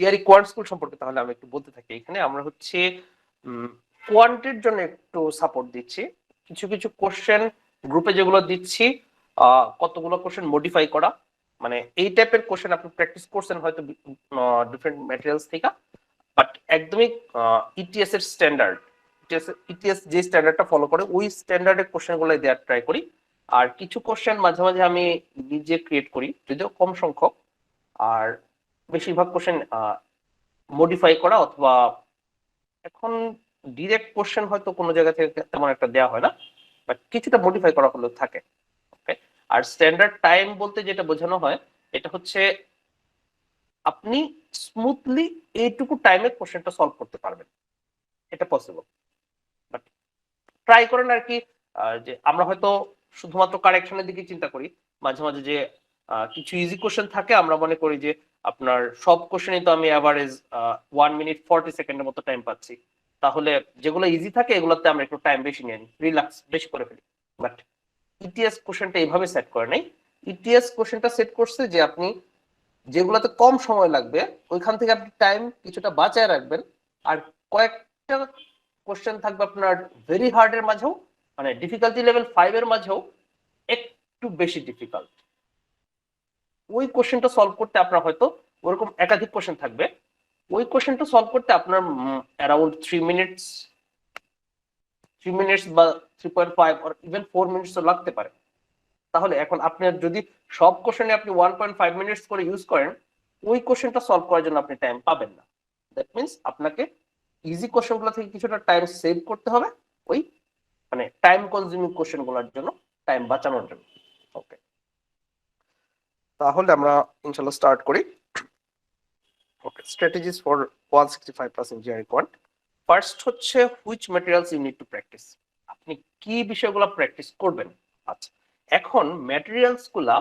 GRE quant school সম্পর্কে তাহলে আমি একটু বলতে থাকি। এখানে আমরা হচ্ছে কোয়ান্টের জন্য একটু সাপোর্ট দিচ্ছি। কিছু কিছু কোশ্চেন গ্রুপে যেগুলো দিচ্ছি, কতগুলো কোশ্চেন মডিফাই করা, মানে এই টাইপের কোশ্চেন আপনি প্র্যাকটিস করছেন হয়তো ডিফারেন্ট ম্যাটেরিয়ালস থেকে, বাট একদমই ইটিএস এর স্ট্যান্ডার্ড, ইটিএস যে স্ট্যান্ডার্ডটা ফলো করে ওই স্ট্যান্ডার্ডের কোশ্চেনগুলো দেওয়ার ট্রাই করি। আর কিছু কোশ্চেন মাঝে মাঝে আমি নিজে ক্রিয়েট করি, যদিও কম সংখ্যক। আর বেশিরভাগ কোশ্চেন মডিফাই করা, অথবা এখন ডিরেক্ট কোশ্চেন হয়তো কোনো জায়গা থেকে তেমন একটা দেওয়া হয় না, বাট কিছুটা মডিফাই করা হলেও থাকে। ওকে। আর স্ট্যান্ডার্ড টাইম বলতে যেটা বোঝানো হয়, এটা হচ্ছে আপনি স্মুথলি এইটুকু টাইমে কোশ্চেনটা সলভ করতে পারবেন, এটা পসিবল। বাট ট্রাই করেন আর কি, যে আমরা হয়তো শুধুমাত্র কারেকশনের দিকে চিন্তা করি মাঝে মাঝে, যে কিছু ইজি কোশ্চেন থাকে, আমরা মনে করি যে আপনার সব কোশ্চেনই তো আমি অ্যাভারেজ 1 মিনিট 40 সেকেন্ডের মতো টাইম পাচ্ছি, তাহলে যেগুলো ইজি থাকে এগুলোতে আমরা একটু টাইম বেশি নিয়ে নিই, রিল্যাক্স বেশি করে ফেলি। বাট ইটিএস কোশ্চেনটা এইভাবে সেট করে নাই। ইটিএস কোশ্চেনটা সেট করছে যে আপনি যেগুলোতে কম সময় লাগবে ওইখান থেকে আপনি টাইম কিছুটা বাঁচায় রাখবেন, আর কয়েকটা কোশ্চেন থাকবে আপনার ভেরি হার্ড এর মাঝেও, মানে ডিফিকাল্টি লেভেল 5 এর মাঝেও একটু বেশি ডিফিকাল্ট। ওই কোশ্চেনটা সলভ করতে আপনার হয়তো ওরকম একাধিক কোশ্চেন থাকবে, ওই কোশ্চেনটা সলভ করতে আপনার অ্যারাউন্ড 3 মিনিটস বা 3.5 অর ইভেন 4 মিনিটসও লাগতে পারে। তাহলে এখন আপনি যদি সব কোশ্চেনে আপনি 1.5 মিনিটস করে ইউজ করেন, ওই কোশ্চেনটা সলভ করার জন্য আপনি টাইম পাবেন না। দ্যাট মিনস আপনাকে ইজি কোশ্চেনগুলো থেকে কিছুটা টাইম সেভ করতে হবে, ওই মানে টাইম কনজিউমিং কোশ্চেনগুলোর জন্য, টাইম বাঁচানোর জন্য। ওকে, তাহলে আমরা ইনশাআল্লাহ স্টার্ট করি। Okay, strategies for 165% GRE quant. First হচ্ছে which materials you need to practise, আপনি কি বিষয়গুলো প্র্যাকটিস করবেন। আচ্ছা, এখন ম্যাটেরিয়ালস গুলা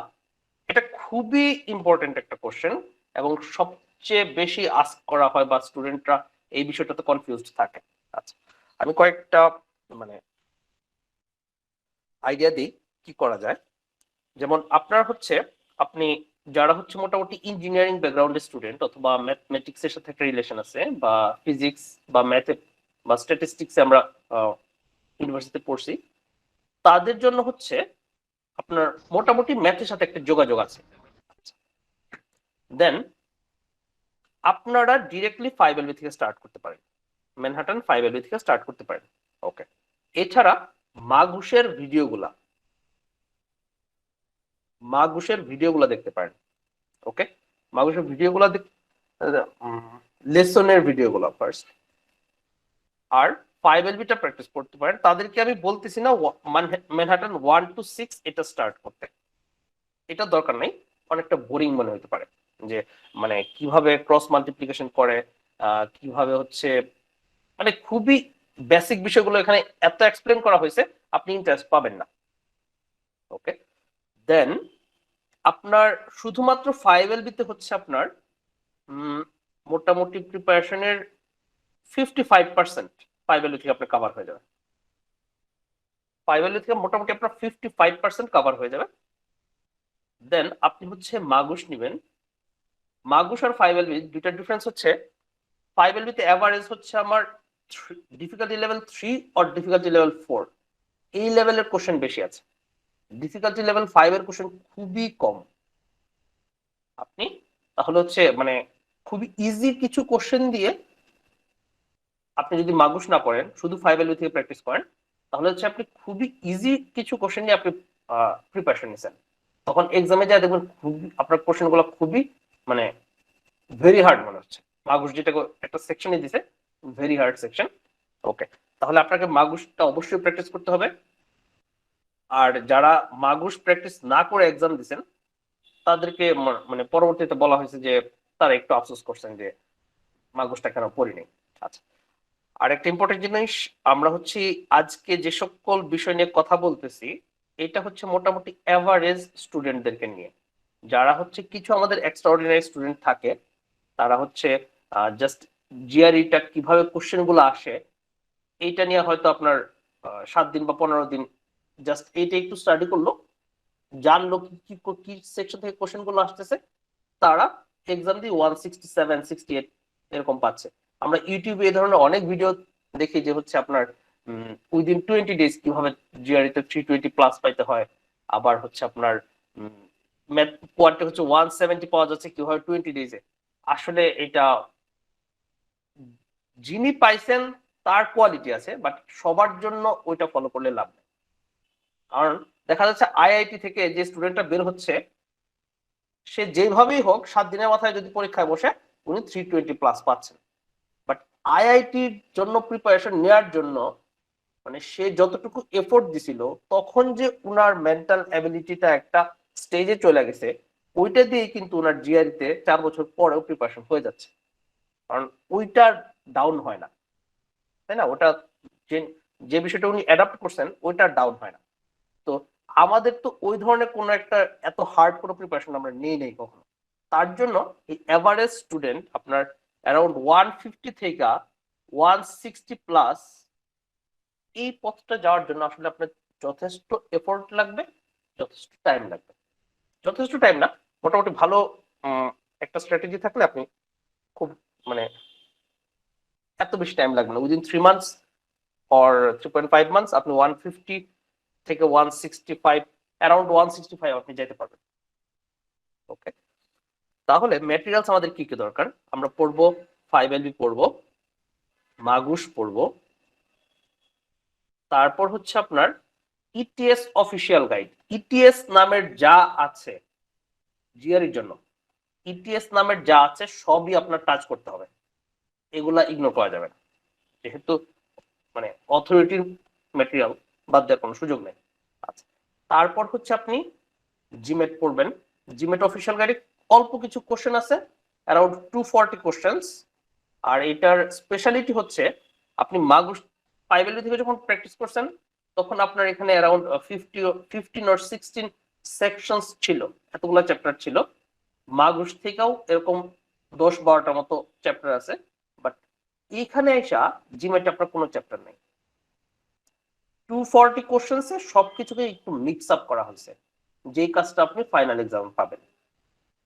এটা খুবই ইম্পর্টেন্ট একটা কোশ্চেন, এবং সবচেয়ে বেশি আস্ক করা হয় বা স্টুডেন্টরা এই বিষয়টাতে কনফিউজড থাকে। আচ্ছা, আমি কয়েকটা মানে আইডিয়া দিই কি করা যায়। যেমন আপনার হচ্ছে, আপনি যারা হচ্ছে মোটামুটি ইঞ্জিনিয়ারিং ব্যাকগ্রাউন্ডের স্টুডেন্ট, অথবা ম্যাথমেটিক্স এর সাথে একটা রিলেশন আছে, বা ফিজিক্স বা ম্যাথে বা স্ট্যাটিস্টিক্সে আমরা ইউনিভার্সিটিতে পড়ছি, তাদের জন্য হচ্ছে আপনার মোটামুটি ম্যাথের সাথে একটা যোগাযোগ আছে। দেন আপনারা ডিরেক্টলি 5LB থেকে স্টার্ট করতে পারেন, ম্যানহাটন 5LB থেকে স্টার্ট করতে পারেন। ওকে, এছাড়া মাগুসের ভিডিওগুলা দেখতে পারেন। ওকে, মাগুসের ভিডিওগুলা লেসনের ভিডিওগুলা ফার্স্ট, আর 5LBটা প্র্যাকটিস করতে পারেন। তাদেরকে আমি বলতেছি না ম্যানহাটন 1 to 6 এটা স্টার্ট করতে, এটা দরকার নাই, অনেকটা বোরিং মনে হতে পারে, যে মানে কিভাবে ক্রস মাল্টিপ্লিকেশন করে, কিভাবে হচ্ছে, মানে খুবই বেসিক বিষয়গুলো এখানে এত এক্সপ্লেন করা হয়েছে, আপনি ইন্টারেস্ট পাবেন না। ওকে, দেন আপনার শুধুমাত্র 5LB-তে হচ্ছে আপনার মোটামুটি প্রিপারেশনের 55% 5LB থেকে আপনার কভার হয়ে যাবে। 5LB থেকে মোটামুটি আপনার 55% কভার হয়ে যাবে। দেন আপনি হচ্ছে মাগুস নেবেন। মাগুস আর 5LB দুইটা ডিফারেন্স হচ্ছে, 5LB-তে এভারেজ হচ্ছে আমার ডিফিকাল্টি লেভেল 3 আর ডিফিকাল্টি লেভেল 4, এই লেভেলের কোশ্চেন বেশি আছে। ডিফিকাল্টি লেভেল 5 এর কোশ্চেন খুবই কম। আপনি তাহলে হচ্ছে মানে খুবই ইজি কিছু কোশ্চেন দিয়ে আপনি যদি মাগুস না করেন, শুধু 5LB থেকে প্র্যাকটিস করেন, তাহলে হচ্ছে আপনি খুবই ইজি কিছু কোশ্চেন নিয়ে আপনি প্রিপারেশন নিছেন, তখন এক্সামে যা দেখবেন খুবই আপনার কোশ্চেনগুলো খুবই মানে ভেরি হার্ড মনে হচ্ছে। মাগুস যেটা একটা সেকশনে দিছে, ভেরি হার্ড সেকশন। ওকে, তাহলে আপনাকে মাগুসটা অবশ্যই প্র্যাকটিস করতে হবে। আর যারা মাগুস প্র্যাকটিস না করে এক্সাম দিচ্ছেন, তাদেরকে মানে পরবর্তীতে বলা হয়েছে যে তারা একটু আফসোস করছেন যে মাগুসটা কেন পড়িনি। আচ্ছা, আর একটা ইম্পর্টেন্ট জিনিস, আমরা হচ্ছে আজকে যে সকল বিষয় নিয়ে কথা বলতেছি, এটা হচ্ছে মোটামুটি এভারেজ স্টুডেন্টদেরকে নিয়ে। যারা হচ্ছে কিছু আমাদের এক্সট্রাঅর্ডিনারি স্টুডেন্ট থাকে, তারা হচ্ছে জাস্ট জিআরইটা কিভাবে কোশ্চেন গুলো আসে এইটা নিয়ে হয়তো আপনার 7 দিন বা 15 দিন জাস্ট এইটা একটু স্টাডি করলো, জানলো কি কি সেকশন থেকে কোশ্চেন গুলো আসতেছে, তারা এক্সাম দিয়ে 167 68 এরকম পাচ্ছে। আমরা ইউটিউবে এই ধরনের অনেক ভিডিও দেখি যে হচ্ছে আপনার উইদিন 20 ডেজ কিভাবে জিআরই তে 320 প্লাস পাইতে হয়, আবার হচ্ছে আপনার ম্যাথ কোয়ান্টে হচ্ছে 170 পাওয়া যাচ্ছে কিভাবে 20 ডেজে। আসলে এটা যিনি পাইছেন তার কোয়ালিটি আছে, বাট সবার জন্য ওইটা ফলো করলে লাভ নেই। কারণ দেখা যাচ্ছে আইআইটি থেকে যে স্টুডেন্টটা বের হচ্ছে, সে যেভাবেই হোক 7 দিনের মাথায় যদি পরীক্ষায় বসে উনি 320 প্লাস পাচ্ছেন। বাট আইআইটির জন্য প্রিপারেশন নেওয়ার জন্য মানে সে যতটুকু এফোর্ট দিছিল, তখন যে উনার মেন্টাল অ্যাবিলিটিটা একটা স্টেজে চলে গেছে, ওইটা দিয়ে কিন্তু উনার জিআরইতে 4 বছর পরেও প্রিপারেশন হয়ে যাচ্ছে। কারণ ওইটা ডাউন হয় না, তাই না? ওটা যে যে বিষয়টা উনি অ্যাডাপ্ট করছেন ওইটা ডাউন হয় না। তো আমাদের তো ওই ধরনের কোনো একটা এত হার্ড কোনো প্রিপারেশন আমরা নিই নেই কখনো। তার জন্য এই এভারেজ স্টুডেন্ট আপনার অ্যারাউন্ড 150 থেকে 160 প্লাস এই পথটা যাওয়ার জন্য আসলে আপনার যথেষ্ট এফোর্ট লাগবে, যথেষ্ট টাইম লাগবে। যথেষ্ট টাইম না, মোটামুটি ভালো একটা স্ট্র্যাটেজি থাকলে আপনি খুব মানে এত বেশি টাইম লাগবে না, উইদিন 3 মান্থস অর 3.5 মান্থস আপনি 150 থেকে 165 অ্যারাউন্ড 165 আপনি যেতে পারবেন। ওকে, তাহলে ম্যাটেরিয়ালস আমাদের কি কি দরকার? আমরা পড়বো 5LB, পড়বো মাগুস, পড়বো তারপর হচ্ছে আপনার ইটিএস অফিসিয়াল গাইড। ইটিএস নামের যা আছে জিআরইর জন্য, ইটিএস নামের যা আছে সবই আপনার টাচ করতে হবে, এগুলা ইগনোর করা যাবে না, যেহেতু মানে অথরিটির ম্যাটেরিয়াল বাদ দেওয়ার কোনো সুযোগ নেই। আচ্ছা, তারপর হচ্ছে আপনি জিমেট পড়বেন। জিমেট অফিসিয়াল গাইডে অল্প কিছু কোশ্চেন আছে, অ্যারাউন্ড 240 কোশ্চেন্স। আর এটার স্পেশালিটি হচ্ছে আপনি মাগুস 5LB থেকে যখন প্র্যাকটিস করছেন তখন আপনার এখানে অ্যারাউন্ড 15 or 16 সেকশনস ছিল, এতগুলো চ্যাপ্টার ছিল। মাগুস থেকেও এরকম 10-12টার মতো চ্যাপ্টার আছে, বাট এইখানে এসা জিমেটে আপনার কোনো চ্যাপ্টার নেই। 240 কোশ্চেন্সে সবকিছুকে একটু মিক্স আপ করা হয়েছে, যেই কাজটা আপনি ফাইনাল এক্সাম পাবেন।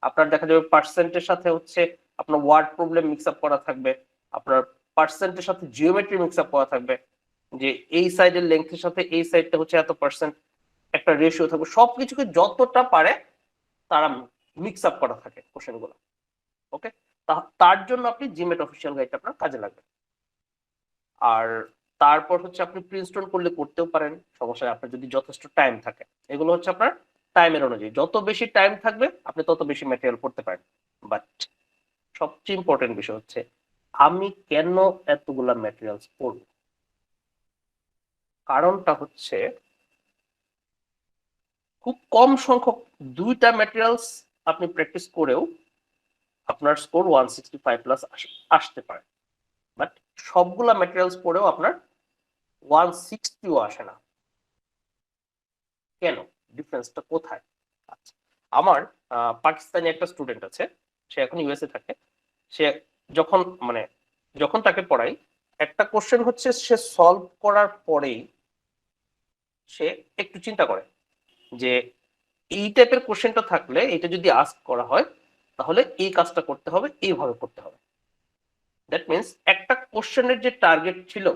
আপনার দেখা যাবে পার্সেন্টের সাথে হচ্ছে আপনার ওয়ার্ড প্রবলেম মিক্স আপ করা থাকবে, আপনার পার্সেন্টের সাথে জিওমেট্রি মিক্স আপ করা থাকবে, যে এই সাইডের লেংথের সাথে এই সাইডটা হচ্ছে এত পার্সেন্ট, একটা রেশিও থাকবে, সবকিছুকে যতটা পারে তারা মিক্স আপ করা থাকে কোশ্চেন গুলো। ওকে, তার জন্য আপনি জিমেট অফিসিয়াল গাইডটা আপনার কাজে লাগবে। আর তারপর হচ্ছে আপনি প্রিন্সটন করলে করতেও পারেন, সমস্যা আপনার যদি যথেষ্ট টাইম থাকে। এগুলো হচ্ছে আপনার টাইমের অনুযায়ী, যত বেশি টাইম থাকবে আপনি তত বেশি ম্যাটেরিয়াল পড়তে পারেন। বাট সবচেয়ে ইম্পর্টেন্ট বিষয় হচ্ছে আমি কেন এতগুলা ম্যাটেরিয়ালস পড়ব? কারণটা হচ্ছে খুব কম সংখ্যক 2টা ম্যাটেরিয়ালস আপনি প্র্যাকটিস করেও আপনার স্কোর 165 প্লাস আসতে পারে, বাট সবগুলা ম্যাটেরিয়ালস পড়েও আপনার 160ও আসে না। কেন? ডিফারেন্সটা কোথায়? আচ্ছা, আমার পাকিস্তানি একটা স্টুডেন্ট আছে, সে এখন ইউএসএ থাকে। সে যখন মানে যখন তাকে পড়াই, একটা কোশ্চেন হচ্ছে সে সলভ করার পরেই সে একটু চিন্তা করে যে এই টাইপের কোশ্চেনটা থাকলে এটা যদি আস্ক করা হয় তাহলে এই কাজটা করতে হবে, এইভাবে করতে হবে। দ্যাট মিনস একটা কোশ্চেনের যে টার্গেট ছিল,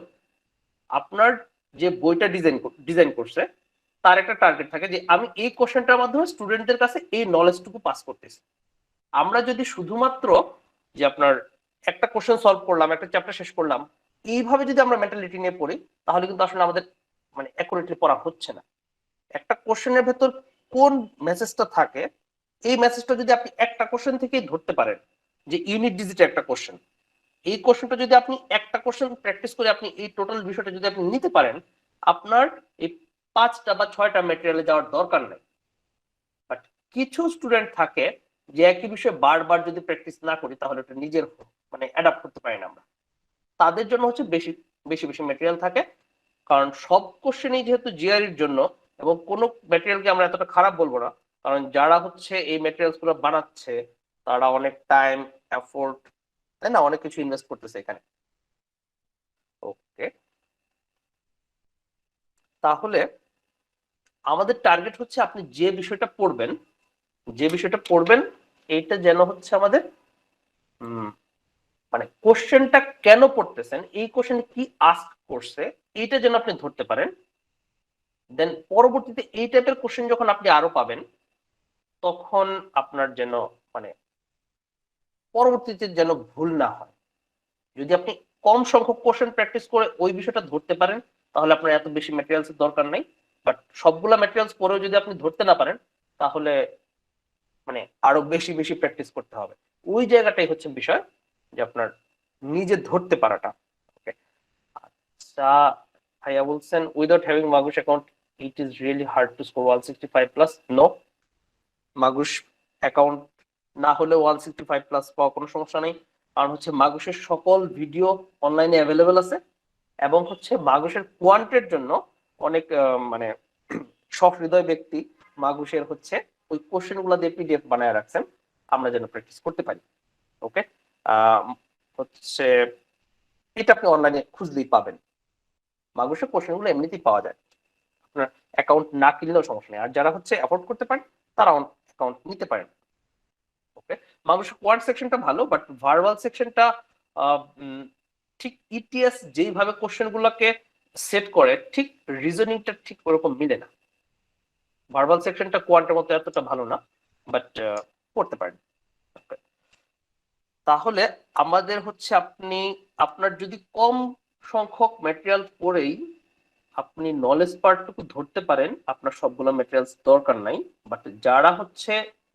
আপনার যে বইটা ডিজাইন করছে তার একটা টার্গেট থাকে যে আমি এই কোশ্চেনটার মাধ্যমে স্টুডেন্টদের কাছে এই নলেজটুকু পাস করতেছি। আমরা যদি শুধুমাত্র যে আপনার একটা কোশ্চেন সলভ করলাম, একটা চ্যাপ্টার শেষ করলাম, এইভাবে যদি আমরা মেন্টালিটি নিয়ে পড়ি তাহলে কিন্তু আসলে আমাদের মানে অ্যাকুরেটলি পড়া হচ্ছে না। একটা কোশ্চেনের ভেতর কোন মেসেজটা থাকে, এই মেসেজটা যদি আপনি একটা কোশ্চেন থেকেই ধরতে পারেন, যে ইউনিট ডিজিটে একটা কোশ্চেন, এই কোশ্চেনটা যদি আপনি একটা কোশ্চেন প্র্যাকটিস করে আপনি এই টোটাল বিষয়টা যদি আপনি নিতে পারেন, আপনার এই 5টা বা 6টা ম্যাটেরিয়ালে যাওয়ার দরকার নেই। বাট কিছু স্টুডেন্ট থাকে যে একই বিষয়ে বারবার যদি প্র্যাকটিস না করি তাহলে ওটা নিজের মানে অ্যাডাপ্ট করতে পারি না আমরা। তাদের জন্য হচ্ছে বেশি বেশি বেশি ম্যাটেরিয়াল থাকে, কারণ সব কোশ্চেনই যেহেতু জিআরইর জন্য, এবং কোনো ম্যাটেরিয়ালকে আমরা এতটা খারাপ বলবো না, কারণ যারা হচ্ছে এই ম্যাটেরিয়ালস গুলো বানাচ্ছে তারা অনেক টাইম, এফোর্ট, তাই না, অনেক কিছু ইনভেস্ট করতেছে এখানে। ওকে, তাহলে আমাদের টার্গেট হচ্ছে আপনি যে বিষয়টা পড়বেন এইটা যেন হচ্ছে আমাদের মানে কোশ্চেনটা কেন পড়তেছেন, এই কোশ্চেন কি আস্ক করছে, এইটা যেন আপনি ধরতে পারেন। দেন পরবর্তীতে এই টাইপের কোশ্চেন যখন আপনি আরো পাবেন, তখন আপনার যেন মানে পরবর্তীতে যেন ভুল না হয়। যদি আপনি কম সংখ্যক কোশ্চেন প্র্যাকটিস করে ওই বিষয়টা ধরতে পারেন, তাহলে আপনার এত বেশি ম্যাটেরিয়ালস দরকার নাই। বাট সবগুলা ম্যাটেরিয়ালস পরেও যদি আপনি ধরতে না পারেন, তাহলে মানে আরো বেশি বেশি প্র্যাকটিস করতে হবে। ওই জায়গাটাই হচ্ছে বিষয়, যে আপনার নিজে ধরতে পারাটা। ওকে, আচ্ছা, ভাইয়া বলছেন without having Magoosh account it is really hard to score 165 plus. No, Magoosh account না হলে 165 প্লাস পাওয়া কোনো সমস্যা নেই। কারণ হচ্ছে মাগুসের সকল ভিডিও অনলাইনে অ্যাভেলেবেল আছে, এবং হচ্ছে মাগুসের কোয়ান্টের জন্য অনেক মানে সহৃদয় ব্যক্তি মাগুসের হচ্ছে ওই কোশ্চেন গুলা দিয়ে পিডিএফ বানায় রাখছেন, আমরা যেন প্র্যাকটিস করতে পারি। ওকে, হচ্ছে এটা আপনি অনলাইনে খুঁজলেই পাবেন। মাগুসের কোশ্চেন গুলো এমনিতেই পাওয়া যায়, আপনার অ্যাকাউন্ট না কিনলেও সমস্যা নেই। আর যারা হচ্ছে অ্যাফোর্ড করতে পারেন তারা অ্যাকাউন্ট নিতে পারেন। ওকে, মাগুসের কোয়ান্ট সেকশনটা ভালো, বাট ভার্বাল সেকশনটা ঠিক ইটিএস যেইভাবে কোশ্চেন গুলোকে সেট করে, ঠিক রিজনিংটা ঠিক ওরকম মিলে না। ভার্বাল সেকশনটা কোয়ান্টের মতো এতটা ভালো না, বাট করতে পারেন। তাহলে আমাদের হচ্ছে আপনার যদি কম সংখ্যক ম্যাটেরিয়াল পড়েই আপনি নলেজ পার্টটুকু ধরতে পারেন, আপনার সবগুলো ম্যাটেরিয়ালস দরকার নাই। বাট যারা হচ্ছে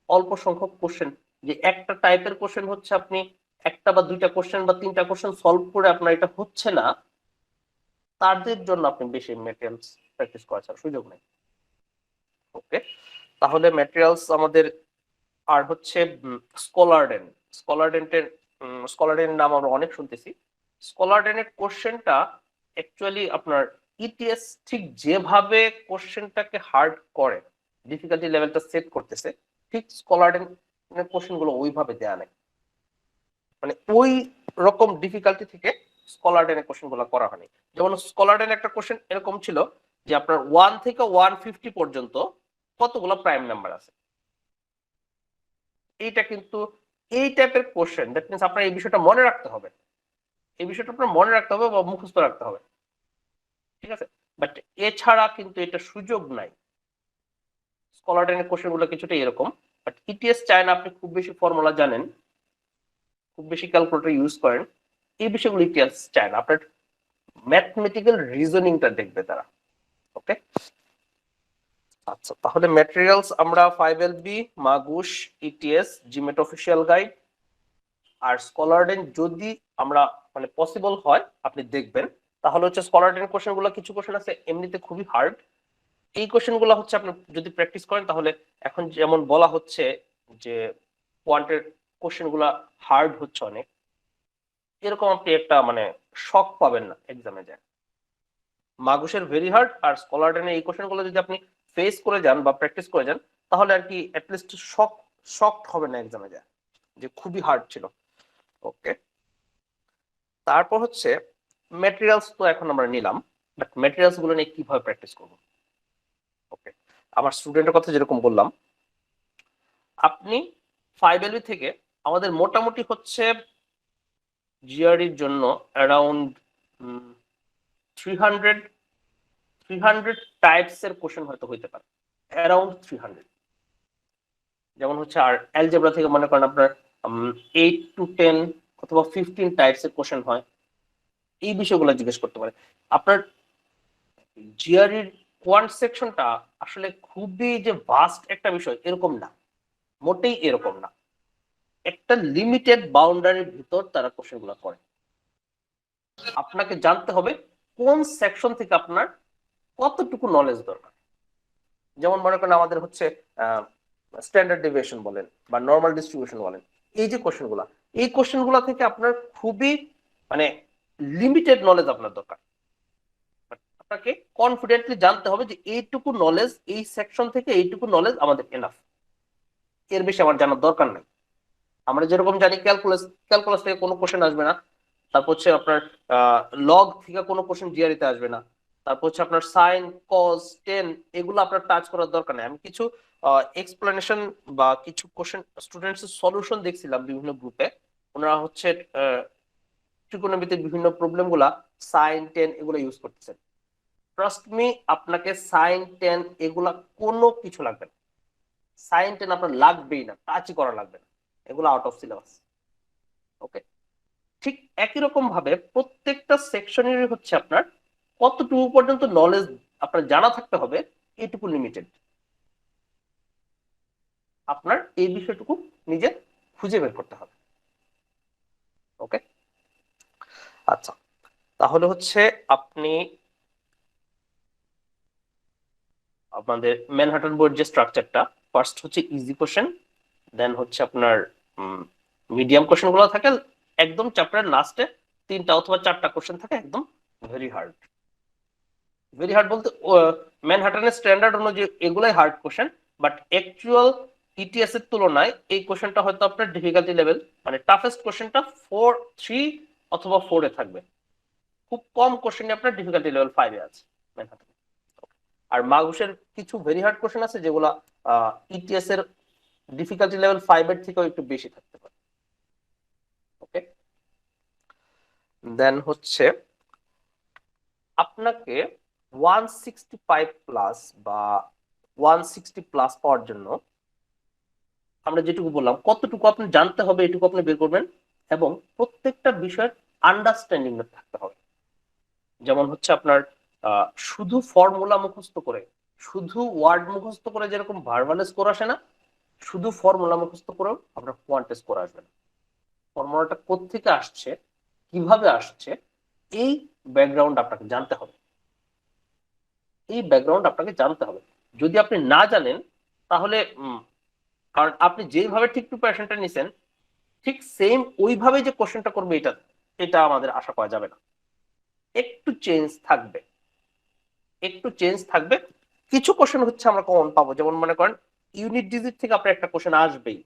অল্প সংখ্যক কোশ্চেন, যে একটা টাইপের কোশ্চেন হচ্ছে আপনি একটা বা দুইটা কোশ্চেন বা তিনটা কোশ্চেন সলভ করে আপনার এটা হচ্ছে না, তাদের জন্য আপনি বেশি ম্যাটেরিয়ালস প্র্যাকটিস করার সুযোগ নেই। ওকে, তাহলে ম্যাটেরিয়ালস আমাদের আর হচ্ছে স্কলারডেন। স্কলারডেন্টের স্কলারডেনের নাম আমরা অনেক শুনতেছি। স্কলারডেনের কোশ্চেনটা অ্যাকচুয়ালি আপনার ইটিএস ঠিক যেভাবে কোশ্চেনটাকে হার্ড করে, ডিফিকাল্টি লেভেলটা সেট করতেছে, ঠিক স্কলারডেনের কোশ্চেন গুলো ওইভাবে দেয়া নেই। মানে ওই রকম ডিফিকাল্টি থেকে স্কলারডেনের কোশ্চেন গুলো করা হয়নি। যেমন স্কলারডেন একটা কোশ্চেন এরকম ছিল যে আপনার 1 থেকে 150 পর্যন্ত কতগুলো প্রাইম নাম্বার আছে। এইটা কিন্তু এই টাইপের কোশ্চেন, দ্যাট মিন্স আপনার এই বিষয়টা মনে রাখতে হবে, এই বিষয়টা আপনার মনে রাখতে হবে বা মুখস্থ রাখতে হবে, ঠিক আছে? বাট এছাড়া কিন্তু এটা সুযোগ নাই। স্কলারডেনের কোশ্চেন গুলো কিছুটা এরকম, বাট ইটিএস চায় না আপনি খুব বেশি ফর্মুলা জানেন, খুব বেশি ক্যালকুলেটর ইউজ করেন, এই বিষয়গুলো ইটিএস চায় না। আপনার ম্যাথমেটিক্যাল রিজনিংটা দেখবে তারা। ওকে, আচ্ছা, তাহলে ম্যাটেরিয়ালস আমরা 5LB, Magoosh, ETS, GMAT official guide আর স্কলারডেন যদি আমরা মানে পসিবল হয় আপনি দেখবেন, তাহলে হচ্ছে স্কলারডেন কোশ্চেন গুলো কিছু কোশ্চেন আছে এমনিতে খুবই হার্ড, এই কোশ্চেন গুলো হচ্ছে আপনি যদি প্র্যাকটিস করেন, তাহলে এখন যেমন বলা হচ্ছে যে কোয়ান্টের কোশ্চেন গুলা হার্ড হচ্ছে অনেক, এরকম আপনি একটা মানে শক পাবেন না এক্সামে যায়। মাগুসের ভেরি হার্ড আর স্কলারডেনের এই কোশ্চেন গুলো যদি আপনি ফেস করে যান বা প্র্যাকটিস করে যান, তাহলে আর কি অ্যাটলিস্ট শক হবে না এক্সামে যায় যে খুবই হার্ড ছিল। ওকে, তারপর হচ্ছে ম্যাটেরিয়ালস তো এখন আমরা নিলাম, বাট ম্যাটেরিয়ালস গুলো নিয়ে কিভাবে প্র্যাকটিস করব। ওকে, আমার স্টুডেন্টের কথা যেরকম বললাম, আপনি 5LB থেকে আমাদের মোটামুটি হচ্ছে জিআরইর জন্য অ্যারাউন্ড 300 টাইপস এর কোশ্চেন হয়তো হইতে পারে, অ্যারাউন্ড 300। যেমন হচ্ছে আর অ্যালজেব্রা থেকে মনে করেন আপনার 8 to 10 অথবা 15 টাইপস এর কোশ্চেন হয়, এই বিষয়গুলো জিজ্ঞেস করতে পারে। আপনার জিআরইর কোয়ান্ট সেকশনটা আসলে খুবই যে ভাস্ট একটা বিষয় এরকম না, মোটেই এরকম না। একটা লিমিটেড বাউন্ডারির ভিতর তারা কোশ্চেন গুলো করে। আপনাকে জানতে হবে কোন সেকশন থেকে আপনার কতটুকু নলেজ দরকার। যেমন মনে করেন আমাদের হচ্ছে স্ট্যান্ডার্ড ডেভিয়েশন বলেন বা নর্মাল ডিস্ট্রিবিউশন বলেন, এই যে কোশ্চেন গুলা, এই কোশ্চেন গুলা থেকে আপনার খুবই মানে লিমিটেড নলেজ আপনার দরকার। আপনাকে কনফিডেন্টলি জানতে হবে যে এইটুকু নলেজ, এই সেকশন থেকে এইটুকু নলেজ আমাদের এনাফ, এর বেশি আমার জানার দরকার নেই। আমরা যেরকম জানি ক্যালকুলাস থেকে কোনো কোশ্চেন আসবে না, তারপর হচ্ছে আপনার লগ থেকে কোনো কোশ্চেন জিআরইতে আসবে না, তারপর হচ্ছে আপনার সাইন, কজ, টেন, এগুলো আপনার টাচ করার দরকার নেই। আমি কিছু এক্সপ্লেনেশন বা কিছু কোশ্চেন স্টুডেন্টস সলিউশন দেখছিলাম বিভিন্ন গ্রুপে। ওনারা হচ্ছে ত্রিকোণমিতির বিভিন্ন প্রবলেম গুলা সাইন টেন এগুলো ইউজ করতেছেন। ট্রাস্ট মি, আপনাকে সাইন টেন এগুলা কোনো কিছু লাগবে না। সাইন টেন আপনার লাগবেই না, টাচই করা লাগবে না, এগুলো আউট অফ সিলেবাস। ওকে, ঠিক একই রকম ভাবে প্রত্যেকটা সেকশনেরই হচ্ছে আপনার কতটুকু পর্যন্ত নলেজ আপনার জানা থাকতে হবে, এটুকু লিমিটেড। আপনার এই বিষয়টুকু নিজে খুঁজে বের করতে হবে। ওকে, আচ্ছা, তাহলে হচ্ছে আপনি আপনাদের ম্যানহাটন বোর্ড যে স্ট্রাকচারটা, ফার্স্ট হচ্ছে ইজি কোশ্চেন, দেন হচ্ছে আপনার মিডিয়াম কোশ্চেন গুলো থাকে, একদম চ্যাপ্টারের লাস্টে 3টা অথবা 4টা কোশ্চেন থাকে একদম ভেরি হার্ড। ভেরি হার্ড বলতে ম্যানহাটনের স্ট্যান্ডার্ড অনুযায়ী এগুলাই hard question, but actual ETS এর তুলনায় এই কোশ্চেনটা হয়তো আপনার ডিফিকাল্টি লেভেল, মানে টাফেস্ট কোশ্চেনটা 3 অথবা 4 এ থাকবে। খুব কম কোশ্চেনই আপনার ডিফিকাল্টি লেভেল 5 এ আছে ম্যানহাটন। আর মাগুসের কিছু ভেরি হার্ড কোশ্চেন আছে যেগুলো ইটিএস এর ডিফিকাল্টি লেভেল 5 এর থেকেও একটু বেশি থাকতে পারে। ওকে, দেন হচ্ছে আপনাকে 165 প্লাস বা 160 প্লাস পাওয়ার জন্য আমরা যেটুকু বললাম কতটুকু আপনি জানতে হবে এটুকু আপনি বের করবেন, এবং প্রত্যেকটা বিষয়ের আন্ডারস্ট্যান্ডিং থাকতে হবে। যেমন হচ্ছে আপনার শুধু ফর্মুলা মুখস্থ করে, শুধু ওয়ার্ড মুখস্থ করে যেরকম ভার্বাল স্কোর আসে না, শুধু ফর্মুলা মুখস্থ করেও আপনার কোয়ান্ট স্কোর আসবে না। ফর্মুলাটা কোত্থেকে আসছে, কিভাবে আসছে, এই ব্যাকগ্রাউন্ড আপনাকে জানতে হবে। এই ব্যাকগ্রাউন্ড আপনাকে জানতে হবে। যদি আপনি না জানেন তাহলে কারণ আপনি যেভাবে ঠিক প্রিপারেশনটা নিছেন ঠিক সেম ওইভাবে যে কোশ্চেনটা করবে এটা এটা আমাদের আশা করা যাবে না। একটু চেঞ্জ থাকবে, একটু চেঞ্জ থাকবে। কিছু কোশ্চেন হচ্ছে আমরা কমন পাবো, যেমন মনে করেন ইউনিট ডিজিট থেকে আপনার একটা কোশ্চেন আসবেই।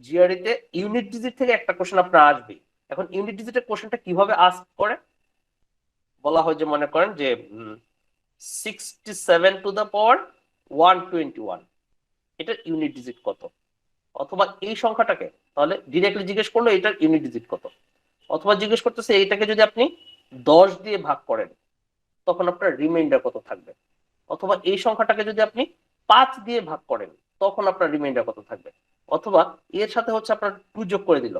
জিআরইতে ইউনিট ডিজিট থেকে একটা কোশ্চেন আপনার আসবেই। এখন ইউনিট ডিজিটের কোশ্চেনটা কিভাবে আস্ক করে, বলা হয় যে মনে করেন যে 67 টু দ্য পাওয়ার 121, এটার ইউনিট ডিজিট কত, অথবা এই সংখ্যাটাকে তাহলে ডিরেক্টলি জিজ্ঞেস করলো এটার ইউনিট ডিজিট কত, অথবা জিজ্ঞেস করতেছে এইটাকে যদি আপনি 10 দিয়ে ভাগ করেন তখন আপনার রিমাইন্ডার কত থাকবে, অথবা এই সংখ্যাটাকে যদি আপনি 5 দিয়ে ভাগ করেন তখন আপনার রিমাইন্ডার কত থাকবে, অথবা এর সাথে হচ্ছে আপনার 2 যোগ করে দিল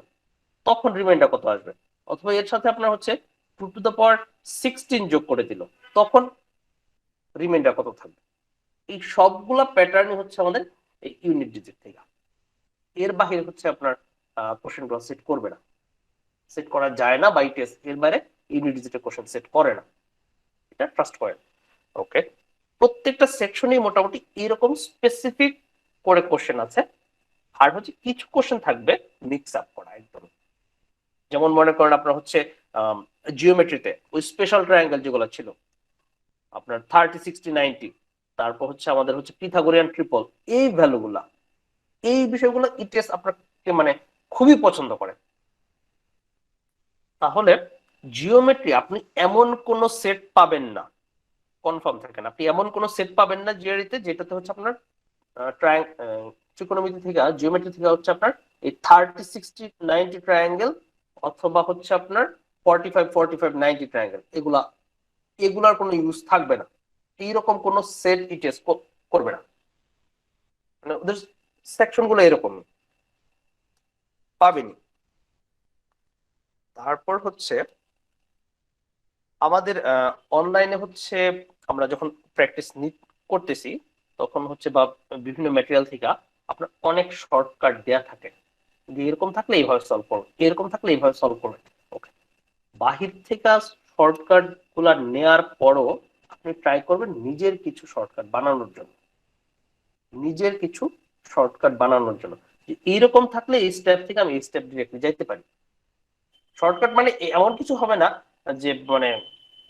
তখন রিমাইন্ডার কত আসবে, অথবা এর সাথে আপনার হচ্ছে 2 টু দ্য পাওয়ার 16 যোগ করে দিল তখন রিমাইন্ডার কত থাকবে। এই সবগুলা প্যাটার্নই হচ্ছে আমাদের এই ইউনিট ডিজিট থেকে। এর বাহিরে হচ্ছে আপনার কোশ্চেনগুলো সেট করবে না, সেট করা যায় না বাই টেস্ট। এর বাইরে ইউনিট ডিজিটের কোশ্চেন সেট করে না, এটা ট্রাস্ট করেন। ওকে, প্রত্যেকটা সেকশনেই মোটামুটি এরকম স্পেসিফিক করে কোশ্চেন আছে। আর হচ্ছে কিছু কোশ্চেন থাকবে মিক্স আপ করা একদম। যেমন মনে করেন আপনার হচ্ছে জিওমেট্রিতে ওই স্পেশাল ট্রায়াঙ্গেল যেগুলো ছিল আপনার 30, 60, 90, তারপর হচ্ছে আমাদের হচ্ছে পিথাগোরিয়ান ট্রিপল, এই ভ্যালুগুলা, এই বিষয়গুলো ইটিএস আপনাকে মানে খুবই পছন্দ করে। তাহলে জিওমেট্রি আপনি এমন কোন সেট পাবেন না, কনফার্ম থাকেন, আপনি এমন কোন সেট পাবেন না জিওরিতে যেটাতে হচ্ছে আপনার ত্রিকোণমিতি থেকে জিওমেট্রি থেকে হচ্ছে আপনার এই 30, 60, 90 ট্রায়াঙ্গেল, অথবা হচ্ছে আপনার 45, 45, 90 ট্রায়াঙ্গেল, এগুলার কোনো ইউজ থাকবে না। এইরকম কোন সেট ইটিএস করবে না, মানে ওদের সেকশন গুলো এরকম পাবেনি। তারপর হচ্ছে আমাদের অনলাইনে হচ্ছে আমরা যখন প্র্যাকটিস করতেছি তখন হচ্ছে বা বিভিন্ন ম্যাটেরিয়াল থেকে আপনার অনেক শর্টকাট দেয়া থাকে যে এরকম থাকলে এইভাবে সলভ করবে, এরকম থাকলে এইভাবে সলভ করবে। ওকে, বাহির থেকে শর্টকাট গুলা নেয়ার পরও আপনি ট্রাই করবেন নিজের কিছু শর্টকাট বানানোর জন্য, নিজের কিছু শর্টকাট বানানোর জন্য যে এইরকম থাকলে এই স্টেপ থেকে আমি এই স্টেপ ডিরেক্টলি যাইতে পারি। শর্টকাট মানে এমন কিছু হবে না যে মানে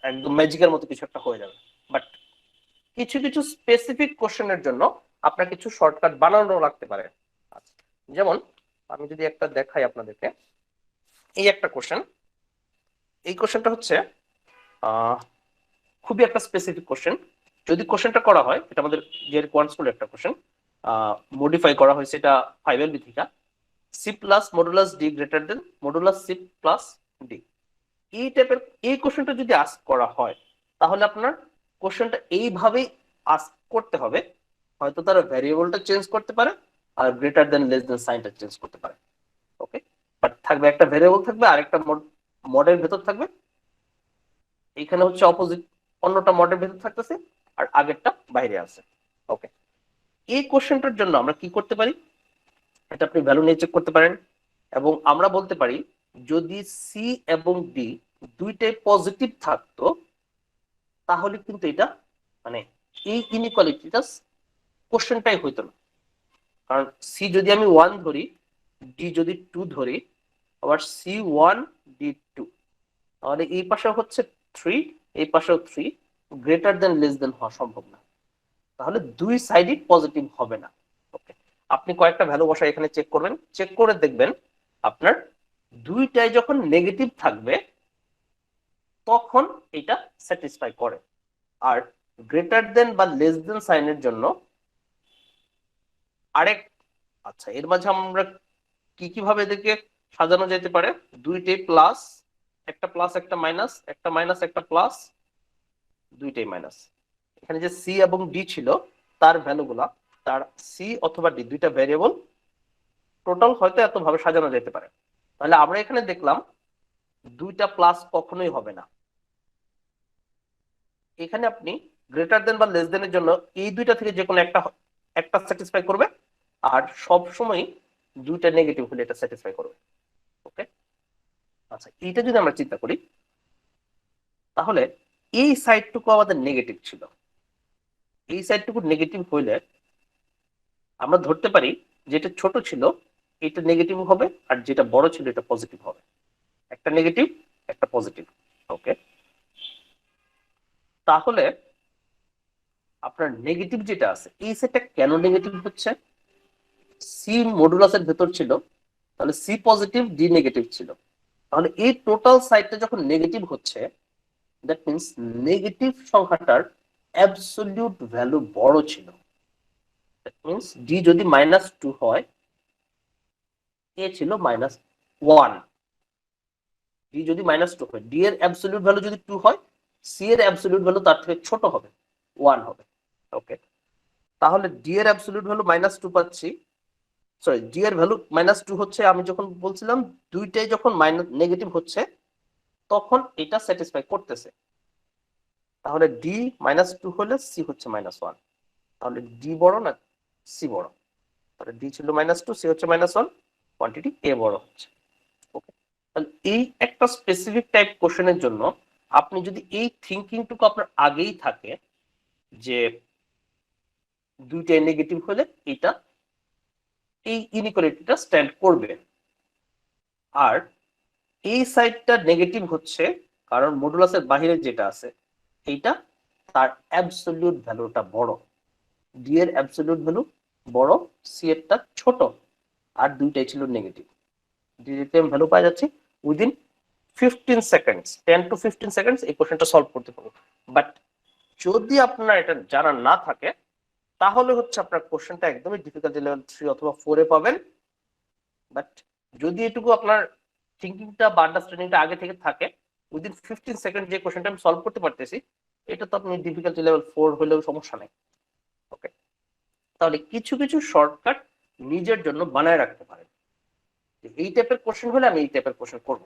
একদম ম্যাজিকের মতো কিছু একটা হয়ে যাবে, বাট কিছু কিছু স্পেসিফিক কোশ্চেনের জন্য আপনার কিছু শর্টকাট বানানো লাগতে পারে। আচ্ছা, যেমন আমি যদি একটা দেখাই আপনাদেরকে, এই একটা কোশ্চেন, এই কোশ্চেনটা হচ্ছে খুবই একটা স্পেসিফিক কোশ্চেন। যদি কোশ্চেনটা করা হয়, এটা আমাদের যে কোয়ান্ট স্কুলের একটা কোশ্চেন, মডিফাই করা হয়েছে এটা 5 এলবি থেকে, C plus modulus D greater than modulus C plus D. এই টাইপের এই কোশ্চেনটা যদি আস্ক করা হয়, তাহলে আপনার কোশ্চেনটা এইভাবেই আস্ক করতে হবে। হয়তো তারা ভ্যারিয়েবলটা চেঞ্জ করতে পারে আর গ্রেটার দেন লেস দেন সাইনটা চেঞ্জ করতে পারে। ওকে, বাট থাকবে একটা ভ্যারিয়েবল থাকবে আর একটা মডের ভেতর থাকবে। এইখানে হচ্ছে অপোজিট, অন্যটা মডের ভেতর থাকতেছে আর আগেরটা বাইরে আছে। ওকে, এই কোশ্চেনটার জন্য আমরা কি করতে পারি, এটা আপনি ভ্যালু নিয়ে চেক করতে পারেন। এবং আমরা বলতে পারি যদি সি এবং ডি দুইটাই পজিটিভ থাকতো, তাহলে কিন্তু এটা মানে এই ইনইকুয়ালিটিটা কোশ্চেনটাই হইতো না। কারণ সি যদি আমি 1 ধরি, ডি যদি 2 ধরি, আবার সি 1 ডি 2, তাহলে এই পাশে হচ্ছে 3, এই পাশেও 3, গ্রেটার দেন লেস দেন হওয়া সম্ভব না। তাহলে দুই সাইডই পজিটিভ হবে না। ওকে, আপনি কয়েকটা ভ্যালু বসা এখানে চেক করবেন, চেক করে দেখবেন আপনার দুইটাই যখন নেগেটিভ থাকবে তখন এটা স্যাটিসফাই করে। আর গ্রেটার দেন বা লেস দেন সাইনের জন্য আরেক, আচ্ছা এর মাঝে আমরা কি কিভাবে এদেরকে সাজানো যেতে পারে, দুইটাই প্লাস, একটা প্লাস একটা মাইনাস, একটা মাইনাস একটা প্লাস, দুইটাই মাইনাস। এখানে যে সি এবং ডি ছিল তার ভ্যালুগুলা, তার সি অথবা ডি দুইটা ভ্যারিয়েবল টোটাল হয়তো এত ভাবে সাজানো যেতে পারে। তাহলে আমরা এখানে দেখলাম দুইটা প্লাস কখনোই হবে না। এখানে আপনি গ্রেটার দেন বা লেস দেনের জন্য এই দুইটা থেকে যে কোনো একটা একটা স্যাটিসফাই করবে, আর সব সময় দুইটা নেগেটিভ হলে এটা স্যাটিসফাই করবে। ওকে, আচ্ছা এইটা যদি আমরা চিন্তা করি, তাহলে এই সাইডটুকু আমাদের নেগেটিভ ছিল। এই সাইডটুকু নেগেটিভ হইলে আমরা ধরতে পারি যেটা ছোট ছিল এটা নেগেটিভ হবে, আর যেটা বড় ছিল এটা পজিটিভ হবে। একটা নেগেটিভ একটা পজিটিভ। ওকে, তাহলে আপনার নেগেটিভ যেটা আছে এই সেটটা কেন নেগেটিভ হচ্ছে, সি মডুলাসের ভেতর ছিল, তাহলে সি পজিটিভ ডি নেগেটিভ ছিল। তাহলে এই টোটাল সাইডটা যখন নেগেটিভ হচ্ছে, দ্যাট মিন্স নেগেটিভ সংখ্যাটার অ্যাবসলিউট ভ্যালু বড় ছিল। দ্যাট মিন্স ডি যদি -2 হয়, এ ছিল -1। ডি যদি -2 হয়, ডি এর অ্যাবসলিউট ভ্যালু যদি 2 হয়, সি এর অ্যাবসলিউট ভ্যালু তার থেকে ছোট হবে, 1 হবে। ওকে, তাহলে ডি এর অ্যাবসলিউট ভ্যালু -2 পাচ্ছি, সরি ডি এর ভ্যালু -2 হচ্ছে, আমি যখন বলছিলাম দুইটাই যখন নেগেটিভ হচ্ছে তখন এটা স্যাটিসফাই করতেছে। তাহলে ডি -2 হলে সি হচ্ছে -1, তাহলে ডি বড় না সি বড়? তাহলে ডি ছিল -2, সি হচ্ছে -1, কোয়ান্টিটি এ বড় হচ্ছে। ওকে, তাহলে এই একটা স্পেসিফিক টাইপ কোশ্চেনের জন্য আপনি যদি এই থিঙ্কিংটুকু আপনার আগেই থাকে যে দুইটাই নেগেটিভ হলে এটা এই ইনইকুয়ালিটিটা স্ট্যান্ড করবে, আর এই সাইডটা নেগেটিভ হচ্ছে কারণ মডুলাসের বাইরে যেটা আছে এইটা তার অ্যাবসলিউট ভ্যালুটা বড়, ডি এর অ্যাবসলিউট ভ্যালু বড়, সি এরটা ছোট, আর দুইটাই ছিল নেগেটিভ। ডিতে আমি ভ্যালু পাওয়া যাচ্ছে উইদিন 15 সেকেন্ডস, 10 to 15 সেকেন্ডস এই কোশ্চেনটা সলভ করতে পারবো। বাট যদি আপনার এটা জানা না থাকে, তাহলে হচ্ছে আপনার কোশ্চেনটা একদমই ডিফিকাল্টি লেভেল 3 অথবা 4 এ পাবেন। বাট যদি এটুকু আপনার থিঙ্কিংটা বা আন্ডারস্ট্যান্ডিংটা আগে থেকে থাকে, উইদিন 15 সেকেন্ড যে কোশ্চেনটা আমি সলভ করতে পারতেছি, এটা তো আপনি ডিফিকাল্টি লেভেল 4 হলেও সমস্যা নেই। ওকে, তাহলে কিছু কিছু শর্টকাট নিজের জন্য বানায় রাখতে পারেন, এই টাইপের কোশ্চেন হলে আমি এই টাইপের কোশ্চেন করব।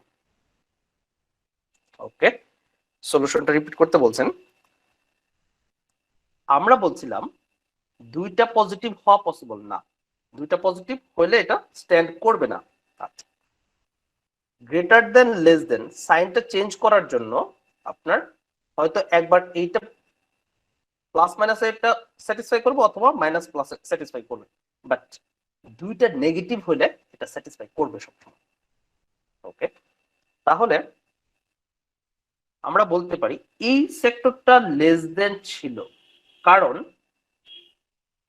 ওকে, সলিউশনটা রিপিট করতে বলছেন। আমরা বলছিলাম দুইটা পজিটিভ হওয়া পসিবল না, দুইটা পজিটিভ হলে এটা স্ট্যান্ড করবে না। আচ্ছা, গ্রেটার দেন লেস দেন সাইনটা চেঞ্জ করার জন্য আপনার হয়তো একবার এইটা প্লাস মাইনাস এটা স্যাটিসফাই করবো অথবা মাইনাস প্লাস স্যাটিসফাই করবে, বাট দুইটা নেগেটিভ হলে এটা স্যাটিসফাই করবে সবসময়। ওকে, তাহলে আমরা বলতে পারি এই সেক্টরটা লেস দেন ছিল কারণ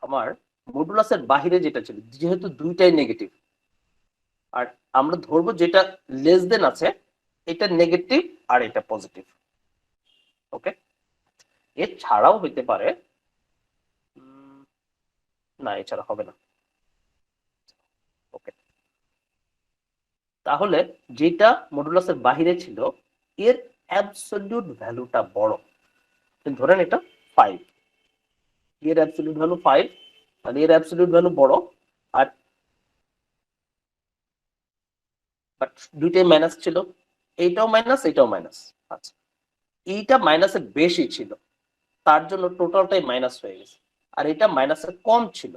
আমার মডুলাসের বাহিরে যেটা ছিল, যেহেতু দুইটাই নেগেটিভ, আর আমরা ধরবো যেটা লেস দেন আছে এটা নেগেটিভ আর এটা পজিটিভ। ওকে, এছাড়াও হইতে পারে, না এছাড়া হবে না। ওকে, তাহলে যেটা মডুলাসের বাহিরে ছিল এর অ্যাবসলিউট ভ্যালুটা বড়, ধরেন এটা 5, এর অ্যাবসলিউট ভ্যালু 5, তাহলে এর অ্যাবসলিউট ভ্যালু বড়, আর বাট দুইটাই মাইনাস ছিল, এইটাও মাইনাস এইটাও মাইনাস। আচ্ছা, এইটা মাইনাসের বেশি ছিল, তার জন্য টোটালটাই মাইনাস হয়ে গেছে, আর এটা মাইনাসের কম ছিল,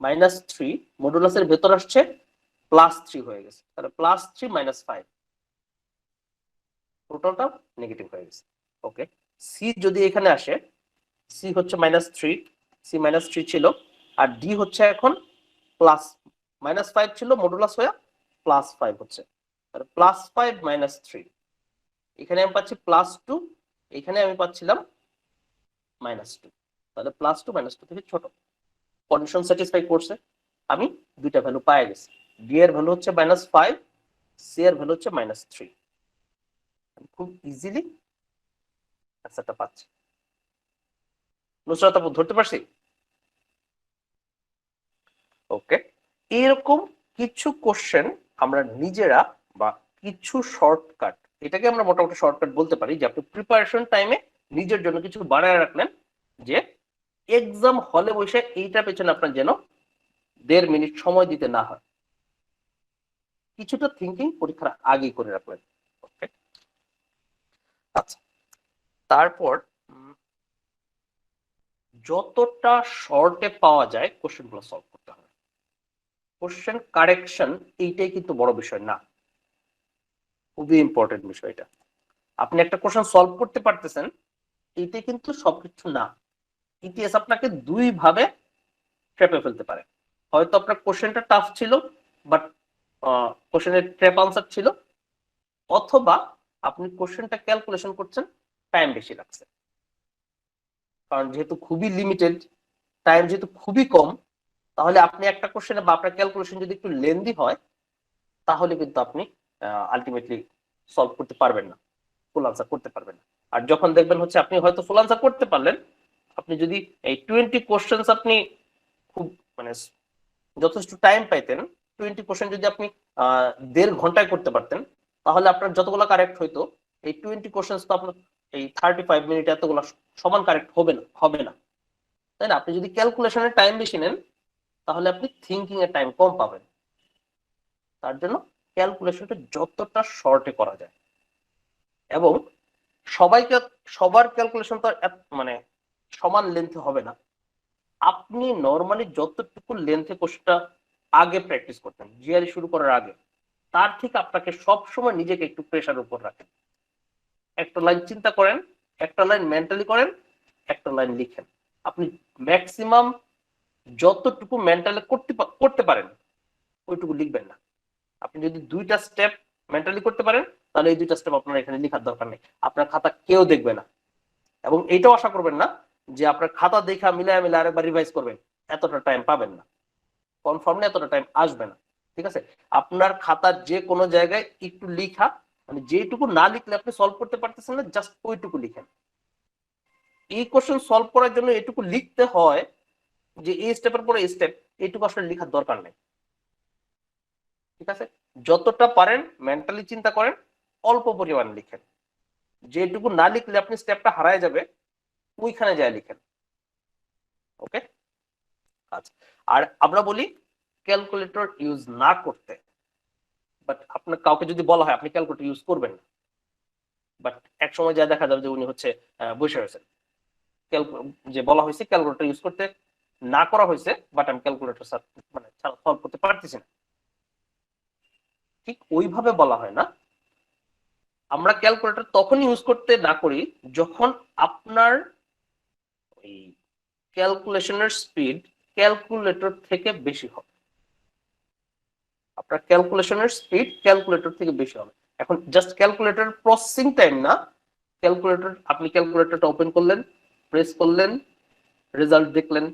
-3 মডুলাসের ভেতর আসছে +3 হয়ে গেছে, তাহলে +3 -5 টোটালটা নেগেটিভ হয়ে গেছে। ওকে, সি যদি এখানে আসে, সি হচ্ছে -3, সি -3 ছিল, আর ডি হচ্ছে এখন প্লাস -5 ছিল মডুলাস হয়ে +5 হচ্ছে, তাহলে +5 -3, এখানে আমি পাচ্ছি +2, এখানে আমি পাচ্ছিলাম -2, তাহলে +2 -2 থেকে ছোট, কন্ডিশন স্যাটিসফাই করছে, আমি দুইটা ভ্যালু পাই গেছি, ডি এর ভ্যালু হচ্ছে -5, সি এর ভ্যালু হচ্ছে -3, খুব ইজিলি অ্যান্সারটা পাচ্ছি। নুসরাত আপু ধরতে পারছি? ওকে, এরকম কিছু কোশ্চেন আমরা নিজেরা বা কিছু শর্টকাট, এটাকে আমরা মোটামুটি শর্টকাট বলতে পারি, যে আপনি প্রিপারেশন টাইমে নিজের জন্য কিছু বানায় রাখলেন, যে এক্সাম হলে বসে এইটার পেছনে আপনার যেন 1.5 মিনিট সময় দিতে না হয়, কিছুটা থিঙ্কিং পরীক্ষার আগেই করে রাখলেন। ওকে, আচ্ছা, তারপর যতটা শর্টে পাওয়া যায় কোশ্চেনগুলো সলভ করতে হবে। কোশ্চেন কারেকশন এইটাই কিন্তু বড় বিষয় না, খুবই ইম্পর্টেন্ট বিষয় এটা। আপনি একটা কোশ্চেন সলভ করতে পারতেছেন, এইটাই কিন্তু সবকিছু না। ইটিএস আপনাকে দুই ভাবে ট্র্যাপে ফেলতে পারে, হয়তো আপনার কোশ্চেনটা টাফ ছিল বাট কোশ্চেনের ট্র্যাপ আনসার ছিল, অথবা আপনি কোশ্চেনটা ক্যালকুলেশন করছেন, টাইম বেশি লাগছে, কারণ যেহেতু খুবই লিমিটেড টাইম, যেহেতু খুবই কম, তাহলে আপনি একটা কোশ্চেনে বা আপনার ক্যালকুলেশন যদি একটু লেন্দি হয়, তাহলে কিন্তু আপনি আলটিমেটলি সলভ করতে পারবেন না, ফুল আনসার করতে পারবেন না। আর যখন দেখবেন হচ্ছে আপনি হয়তো ফুল আনসার করতে পারলেন, আপনি যদি এই 20 কোশ্চেন আপনি খুব মানে যথেষ্ট টাইম পাইতেন, 20 কোশ্চেন যদি আপনি 1.5 ঘন্টায় করতে পারতেন, তাহলে আপনার যতগুলো কারেক্ট হইতো, এই 20 কোশ্চেন তো আপনার এই 35 মিনিটে এতগুলো সমান কারেক্ট হবে না, তাই না? আপনি যদি ক্যালকুলেশনের টাইম বেশি নেন, তাহলে আপনি থিঙ্কিং এর টাইম কম পাবেন। তার জন্য ক্যালকুলেশনটা যতটা শর্টে করা যায়, এবং সবাইকে সবার ক্যালকুলেশন তো মানে সমান লেন্থে হবে না, আপনি নর্মালি যতটুকু লেন্থে কোর্সটা আগে প্র্যাকটিস করতেন জিআরই শুরু করার আগে, তার থেকে আপনাকে সব সময় নিজেকে একটু প্রেশার উপর রাখেন। একটা লাইন চিন্তা করেন, একটা লাইন মেন্টালি করেন, একটা লাইন লিখেন। আপনি ম্যাক্সিমাম যতটুকু মেন্টালি করতে পারেন ওইটুকু লিখবেন না। আপনি যদি 2টা স্টেপ মেন্টালি করতে পারেন, তাহলে এই 2টা স্টেপ আপনার এখানে লেখার দরকার নেই, আপনার খাতা কেউ দেখবে না। এবং এইটাও আশা করবেন না যে আপনার খাতা দেখা মিলায় মিলে আরেকবার রিভাইজ করবেন, এতটা টাইম পাবেন না, কনফার্মলি এতটা টাইম আসবে না। ঠিক আছে, আপনার খাতার যে কোনো জায়গায় একটু লিখা, মানে যেটুকু না লিখলে আপনি সলভ করতে পারতেছেন না, জাস্ট ওইটুকু লিখেন। এই কোশ্চেন সলভ করার জন্য এটুকু লিখতে হয় যে এই স্টেপের পরে এই স্টেপ, এইটুকু আসলে লেখার দরকার নেই। ঠিক আছে, যতটা পারেন মেন্টালি চিন্তা করেন, অল্প পরিমাণ লিখেন, যেটুকু না লিখলে আপনি স্টেপটা হারায় যাবে, ওইখানে যায় লিখেন। ওকে, আচ্ছা, আর আমরা বলি ক্যালকুলেটর ইউজ না করতে, বাট আপনার কাউকে যদি বলা হয় আপনি ক্যালকুলেটর ইউজ করবেন না, বাট এক সময় যা দেখা যাবে যে উনি হচ্ছে বসে রয়েছেন, যে বলা হয়েছে ক্যালকুলেটর ইউজ করতে না করা হয়েছে, বাট আমি ক্যালকুলেটর মানে সলভ করতে পারতেছি না, ঠিক ওইভাবে বলা হয় না। আমরা ক্যালকুলেটর তখন ইউজ করতে না করি যখন আপনার এই ক্যালকুলেশনের স্পিড ক্যালকুলেটর থেকে বেশি হবে, আপনার ক্যালকুলেশনের স্পিড ক্যালকুলেটর থেকে বেশি হবে। এখন জাস্ট ক্যালকুলেটর প্রসেসিং টাইম না, ক্যালকুলেটর আপনি ক্যালকুলেটরটা ওপেন করলেন, প্রেস করলেন, রেজাল্ট দেখলেন,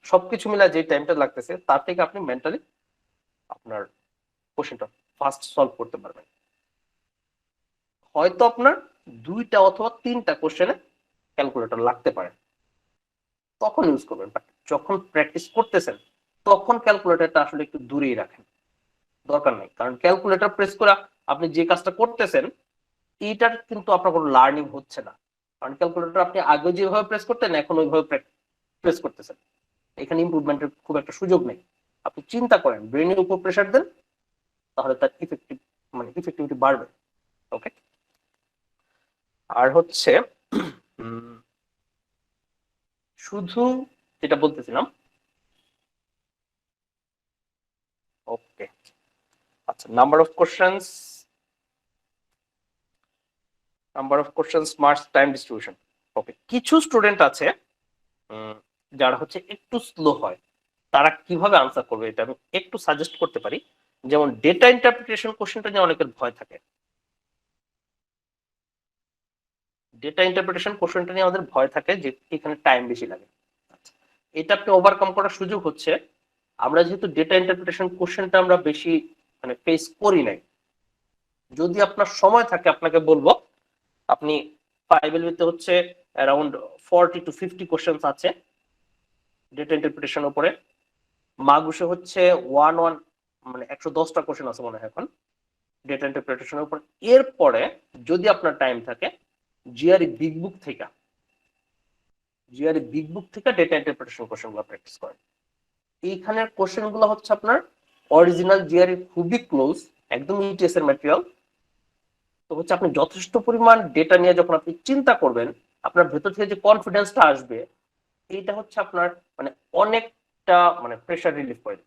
সবকিছু মিলে যে টাইমটা লাগতেছে তার থেকে আপনি মেন্টালি আপনার কোশ্চেনটা ফাস্ট সলভ করতে পারবেন। হয়তো আপনার 2টা অথবা 3টা কোশ্চেনে ক্যালকুলেটর লাগতে পারে, তখন ইউজ করবেন। বাট যখন প্র্যাকটিস করতেছেন তখন ক্যালকুলেটরটা আসলে একটু দূরেই রাখেন, দরকার নেই। কারণ ক্যালকুলেটর প্রেস করে আপনি যে কাজটা করতেছেন এইটার কিন্তু আপনার কোনো লার্নিং হচ্ছে না। কারণ ক্যালকুলেটর আপনি আগে যেভাবে প্রেস করতেন এখন ওইভাবে প্রেস করতেছেন, এখানে ইমপ্রুভমেন্টের খুব একটা সুযোগ নেই। আপনি চিন্তা করেন, ব্রেনের উপর প্রেসার দেন, তাহলে তার ইফেক্টিভিটি বাড়বে। ওকে, আর হচ্ছে শুধু যেটা বলতেছিলাম, ওকে আচ্ছা, number of questions marks time distribution. Okay, কিছু স্টুডেন্ট আছে যারা হচ্ছে একটু স্লো হয়, তারা কিভাবে আনসার করবে এটা আমি একটু সাজেস্ট করতে পারি। যেমন ডেটা ইন্টারপ্রিটেশন কোশ্চেনটা নিয়ে অনেকের ভয় থাকে, ডেটা ইন্টারপ্রিটেশন কোশ্চেনটা নিয়ে আমাদের ভয় থাকে যে এখানে টাইম বেশি লাগে। এটা আপনি ওভারকাম করার সুযোগ হচ্ছে, আমরা যেহেতু ডেটা ইন্টারপ্রিটেশন কোশ্চেনটা আমরা বেশি ফেস করি নাই, যদি আপনার সময় থাকে আপনাকে বলবো আপনি পাইবেলভিতে হচ্ছে অ্যারাউন্ড 40 to 50 কোশ্চেন্স আছে ডেটা ইন্টারপ্রিটেশন উপরে। মাগুসে হচ্ছে 110টা কোশ্চেন আছে মনে হয় এখন ডেটা ইন্টারপ্রিটেশনের উপর। এরপরে যদি আপনার টাইম থাকে জিআরই বিগ বুক থেকে ডেটা ইন্টারপ্রিটেশন কোশ্চেনগুলো প্র্যাকটিস করেন। এইখানের কোশ্চেনগুলো হচ্ছে আপনার অরিজিনাল জিআরই খুবই ক্লোজ, একদম ইটিএস এর ম্যাটেরিয়াল। তো হচ্ছে আপনি যথেষ্ট পরিমাণ ডেটা নিয়ে যখন আপনি চিন্তা করবেন, আপনার ভেতর থেকে যে কনফিডেন্সটা আসবে, এইটা হচ্ছে আপনার অনেকটা প্রেশার রিলিফ করে।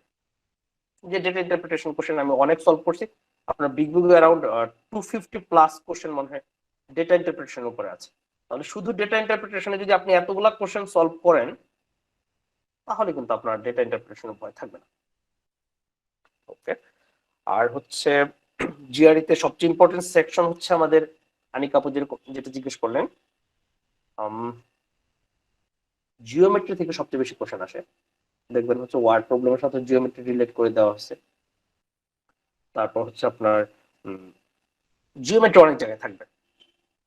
যে ডেটা ইন্টারপ্রিটেশন কোশ্চেন আমি অনেক সলভ করছি, আপনার বিগ বুক অ্যারাউন্ড 250+ কোশ্চেন মনে হয় ডেটা ইন্টারপ্রিটেশন উপরে আছে। তাহলে শুধু ডেটা ইন্টারপ্রিটেশনে যদি আপনি এতগুলা কোশ্চেন সলভ করেন, তাহলে কিন্তু আপনার ডেটা ইন্টারপ্রিটেশনের ভয় থাকবে না। ওকে, আর হচ্ছে জিআরইতে সবচেয়ে ইম্পর্টেন্ট সেকশন হচ্ছে আমাদের আনিক আপু যেটা জিজ্ঞেস করলেন, জিওমেট্রি থেকে সবচেয়ে বেশি কোশ্চেন আসে। দেখবেন হচ্ছে ওয়ার্ড প্রবলেমের সাথে জিওমেট্রি রিলেট করে দেওয়া হচ্ছে। তারপর হচ্ছে আপনার জিওমেট্রি অনেক জায়গায় থাকবে,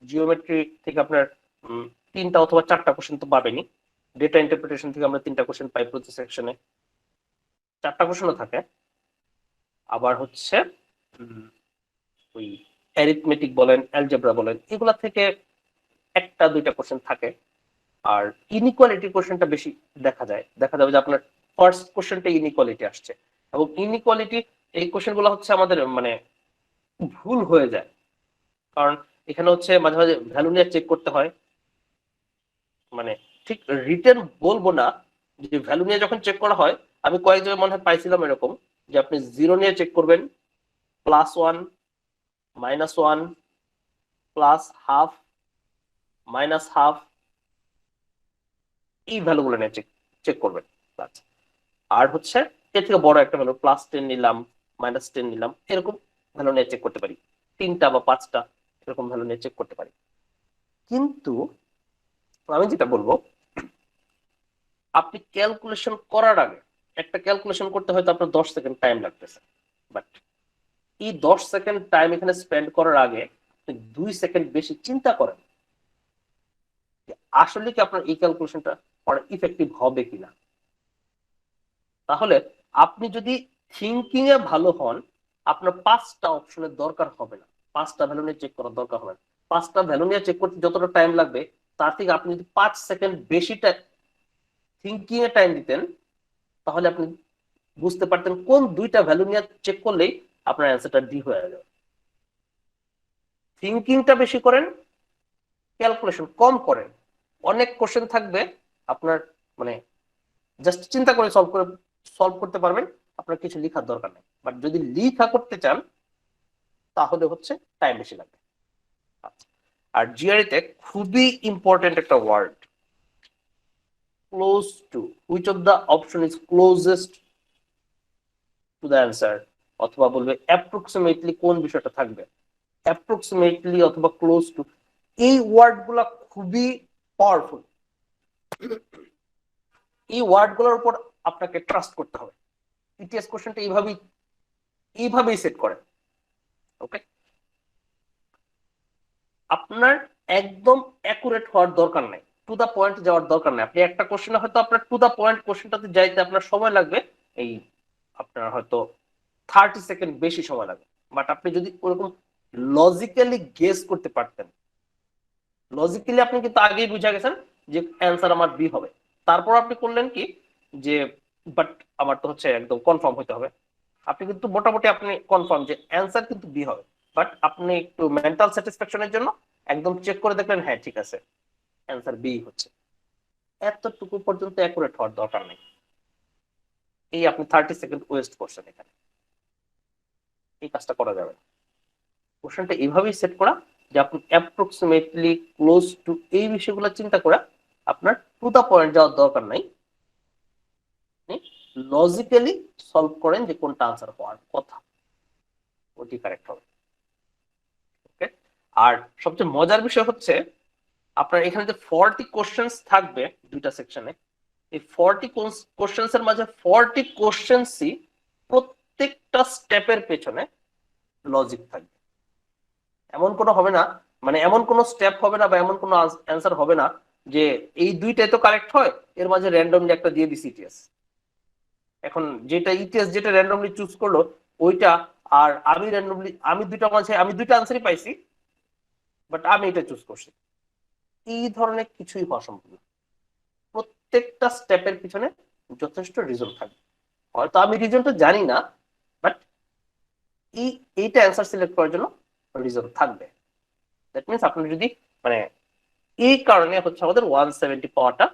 জিওমেট্রি থেকে আপনার 3টা অথবা 4টা কোশ্চেন তো পাবেনই। ডেটা ইন্টারপ্রিটেশন থেকে আমরা 3টা কোশ্চেন পাই প্রতি সেকশনে, 4টা কোশ্চেনও থাকে। আবার হচ্ছে ওই অ্যারিথমেটিক বলেন, অ্যালজেব্রা বলেন, এগুলা থেকে 1টা 2টা কোশ্চেন থাকে। আর ইনইকুয়ালিটি কোশ্চেনটা বেশি দেখা যাবে যে আপনার ফার্স্ট কোশ্চেনটা ইনইকুয়ালিটি আসছে, এবং ইনইকুয়ালিটি এই কোশ্চেনগুলো হচ্ছে আমাদের ভুল হয়ে যায়, কারণ এখানে হচ্ছে মাঝে মাঝে ভ্যালু নিয়ে চেক করতে হয়। ঠিক রিটেন বলবো না, যে ভ্যালু নিয়ে যখন চেক করা হয়, আমি কয়েক জায়গায় মনে হয় পাইছিলাম এরকম যে আপনি 0 নিয়ে চেক করবেন, +1 -1 +½ -½ এই ভ্যালুগুলো নিয়ে চেক করবেন। আর হচ্ছে এর থেকে বড় একটা ভ্যালু +10 নিলাম, -10 নিলাম, এরকম ভ্যালু নিয়ে চেক করতে পারি, 3টা বা 5টা এরকম ভ্যালু নিয়ে চেক করতে পারি। কিন্তু আমি যেটা বলবো, আপনি ক্যালকুলেশন করার আগে, একটা ক্যালকুলেশন করতে হয়তো আপনার 10 সেকেন্ড টাইম লাগতেছে, বাট এই 10 সেকেন্ড টাইম এখানে স্পেন্ড করার আগে আপনি 2 সেকেন্ড বেশি চিন্তা করেন আসলে কি আপনার এই ক্যালকুলেশনটা ইফেক্টিভ হবে কিনা। তাহলে আপনি যদি থিঙ্কিং এ ভালো হন, আপনার 5টা অপশনের দরকার হবে না, 5টা ভ্যালু নিয়ে চেক করার দরকার হবে না। 5টা ভ্যালু নিয়ে চেক করতে যতটা টাইম লাগবে, তার থেকে আপনি যদি 5 সেকেন্ড বেশি থিঙ্কিং এ টাইম দিতেন, তাহলে আপনি বুঝতে পারতেন কোন 2টা ভ্যালু নিয়ে চেক করলেই আপনার অ্যান্সারটা ডি হয়ে যাবে। থিঙ্কিংটা বেশি করেন, ক্যালকুলেশন কম করেন। অনেক কোশ্চেন থাকবে আপনার জাস্ট চিন্তা করে সলভ করতে পারবেন, আপনার কিছু লেখার দরকার নেই। বাট যদি লেখা করতে চান তাহলে হচ্ছে টাইম বেশি লাগবে। আর জিআরইতে খুবই ইম্পর্টেন্ট একটা word, close to, which of the option is closest to the answer, অথবা বলবে অ্যাপ্রক্সিমেটলি কোন বিষয়টা থাকবে, অ্যাপ্রক্সিমেটলি অথবা ক্লোজ টু, এই ওয়ার্ডগুলো খুবই পাওয়ারফুল। এই ওয়ার্ডগুলোর উপর আপনাকে ট্রাস্ট করতে হবে। ইটিএস কোশ্চেনটা এইভাবেই সেট করে। ওকে, আপনার একদম অ্যাকুরেট হওয়ার দরকার নাই, টু দা পয়েন্ট যাওয়ার দরকার নেই। আপনি একটা কোশ্চেনে হয়তো আপনার টু দা পয়েন্ট কোশ্চেনটাতে যাইতে আপনার সময় লাগবে এই আপনার হয়তো 30 সেকেন্ড বেশি সময় লাগবে, বাট আপনি যদি ওরকম লজিক্যালি গেস করতে পারতেন, লজিক্যালি আপনি কিন্তু আগেই বুঝে গেছেন যে অ্যান্সার আমার বি হবে, তারপর আপনি করলেন কি যে বাট আমার তো হচ্ছে একদম কনফার্ম হতে হবে, আপনি কিন্তু মোটামুটি আপনি কনফার্ম যে অ্যান্সার কিন্তু বি হবে, বাট আপনি একটু মেন্টাল স্যাটিসফ্যাকশনের জন্য একদম চেক করে দেখলেন হ্যাঁ ঠিক আছে অ্যান্সার বি হচ্ছে। এতটুকু পর্যন্ত অ্যাকুরেট হওয়ার দরকার নেই। এই আপনি 30 সেকেন্ড ওয়েস্ট করছেন এখানে, এই কাজটা করা যাবে না। কোশ্চেনটা এইভাবেই সেট করা যে আপনি অ্যাপ্রক্সিমেটলি ক্লোজ টু এই বিষয়গুলো চিন্তা করে আপনার টু দা পয়েন্ট যাওয়ার দরকার নাই, লজিক্যালি সলভ করেন যে কোনটা আনসার হওয়ার কথা, ওটি কারেক্ট হবে। ওকে, আর সবচেয়ে মজার বিষয় হচ্ছে আপনার এখানে যে 40 কোশ্চেন্স থাকবে দুইটা সেকশনে, এই 40 কোশ্চেন্স এর মাঝে 40 কোশ্চেন্সই প্রত্যেকটা স্টেপের পেছনে লজিক থাকবে। এমন কোনো হবে না, মানে এমন কোনো স্টেপ হবে না বা এমন কোনো অ্যান্সার হবে না যে এই দুইটাই তো কারেক্ট হয়, এর মাঝে র্যান্ডমলি একটা দিয়ে দিছি ইটিএস। এখন যেটা ইটিএস যেটা র্যান্ডমলি চুজ করলো ওইটা, আর আমি র্যান্ডমলি আমি দুইটা মাঝে আমি দুইটা আনসারই পাইছি, বাট আমি এটা চুজ করছি, এই ধরনের কিছুই হওয়া সম্ভব না। প্রত্যেকটা স্টেপের পিছনে যথেষ্ট রিজন থাকবে, হয়তো আমি রিজনটা জানি না, বাট এইটা অ্যান্সার সিলেক্ট করার জন্য রিজন থাকবে। দ্যাট মিনস আপনি যদি মানে এই কারণে হচ্ছে আমাদের 170 পাওয়াটা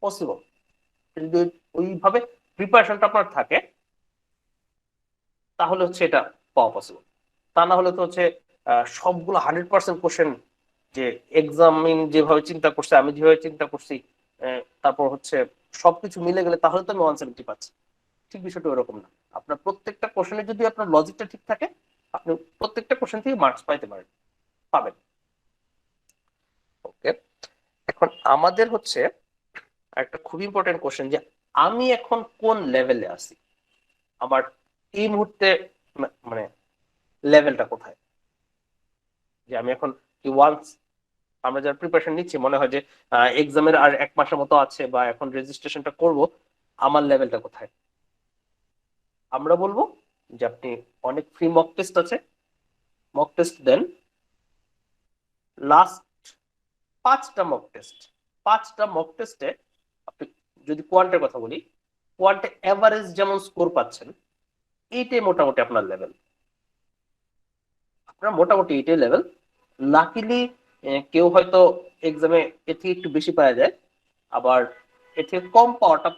পসিবল, যদি ওইভাবে প্রিপারেশনটা আপনার থাকে তাহলে হচ্ছে এটা পাওয়া পসিবল। তা না হলে তো হচ্ছে সবগুলো 100% কোশ্চেন যে এক্সামিন যেভাবে চিন্তা করছে আমি যেভাবে চিন্তা করছি তারপর হচ্ছে সবকিছু মিলে গেলে তাহলে তো আমি 170 পাচ্ছি, ঠিক বিষয়টা ওরকম না। আপনার প্রত্যেকটা কোশ্চেনে যদি আপনার লজিকটা ঠিক থাকে আপনি প্রত্যেকটা কোশ্চেন থেকে মার্কস পাইতে পাবেন। ওকে, এখন আমাদের হচ্ছে একটা খুব ইম্পর্টেন্ট কোশ্চেন যে আমি এখন কোন লেভেলে আছি, আমার এই মুহূর্তে মানে লেভেলটা কোথায়, যে আমি এখন ওয়ান্স আমরা যারা প্রিপারেশন নিচ্ছি মনে হয় যে এক্সামের আর 1 মাসের মতো আছে বা এখন রেজিস্ট্রেশনটা করব, আমার লেভেলটা কোথায়। আমরা বলবো যে আপনি অনেক ফ্রি মক টেস্ট আছে, মক টেস্ট দেন, লাস্ট 5টা মক টেস্টে আপনি যদি কোয়ান্টের কথা বলি, কোয়ান্টে এভারেজ যেমন স্কোর পাচ্ছেন এইটাই মোটামুটি আপনার লেভেল, আপনার মোটামুটি এইটাই লেভেল। লাকিলি কেউ হয়তো এক্সামে এর থেকে একটু বেশি পাওয়া যায়, আবার এর থেকে কম পাওয়াটা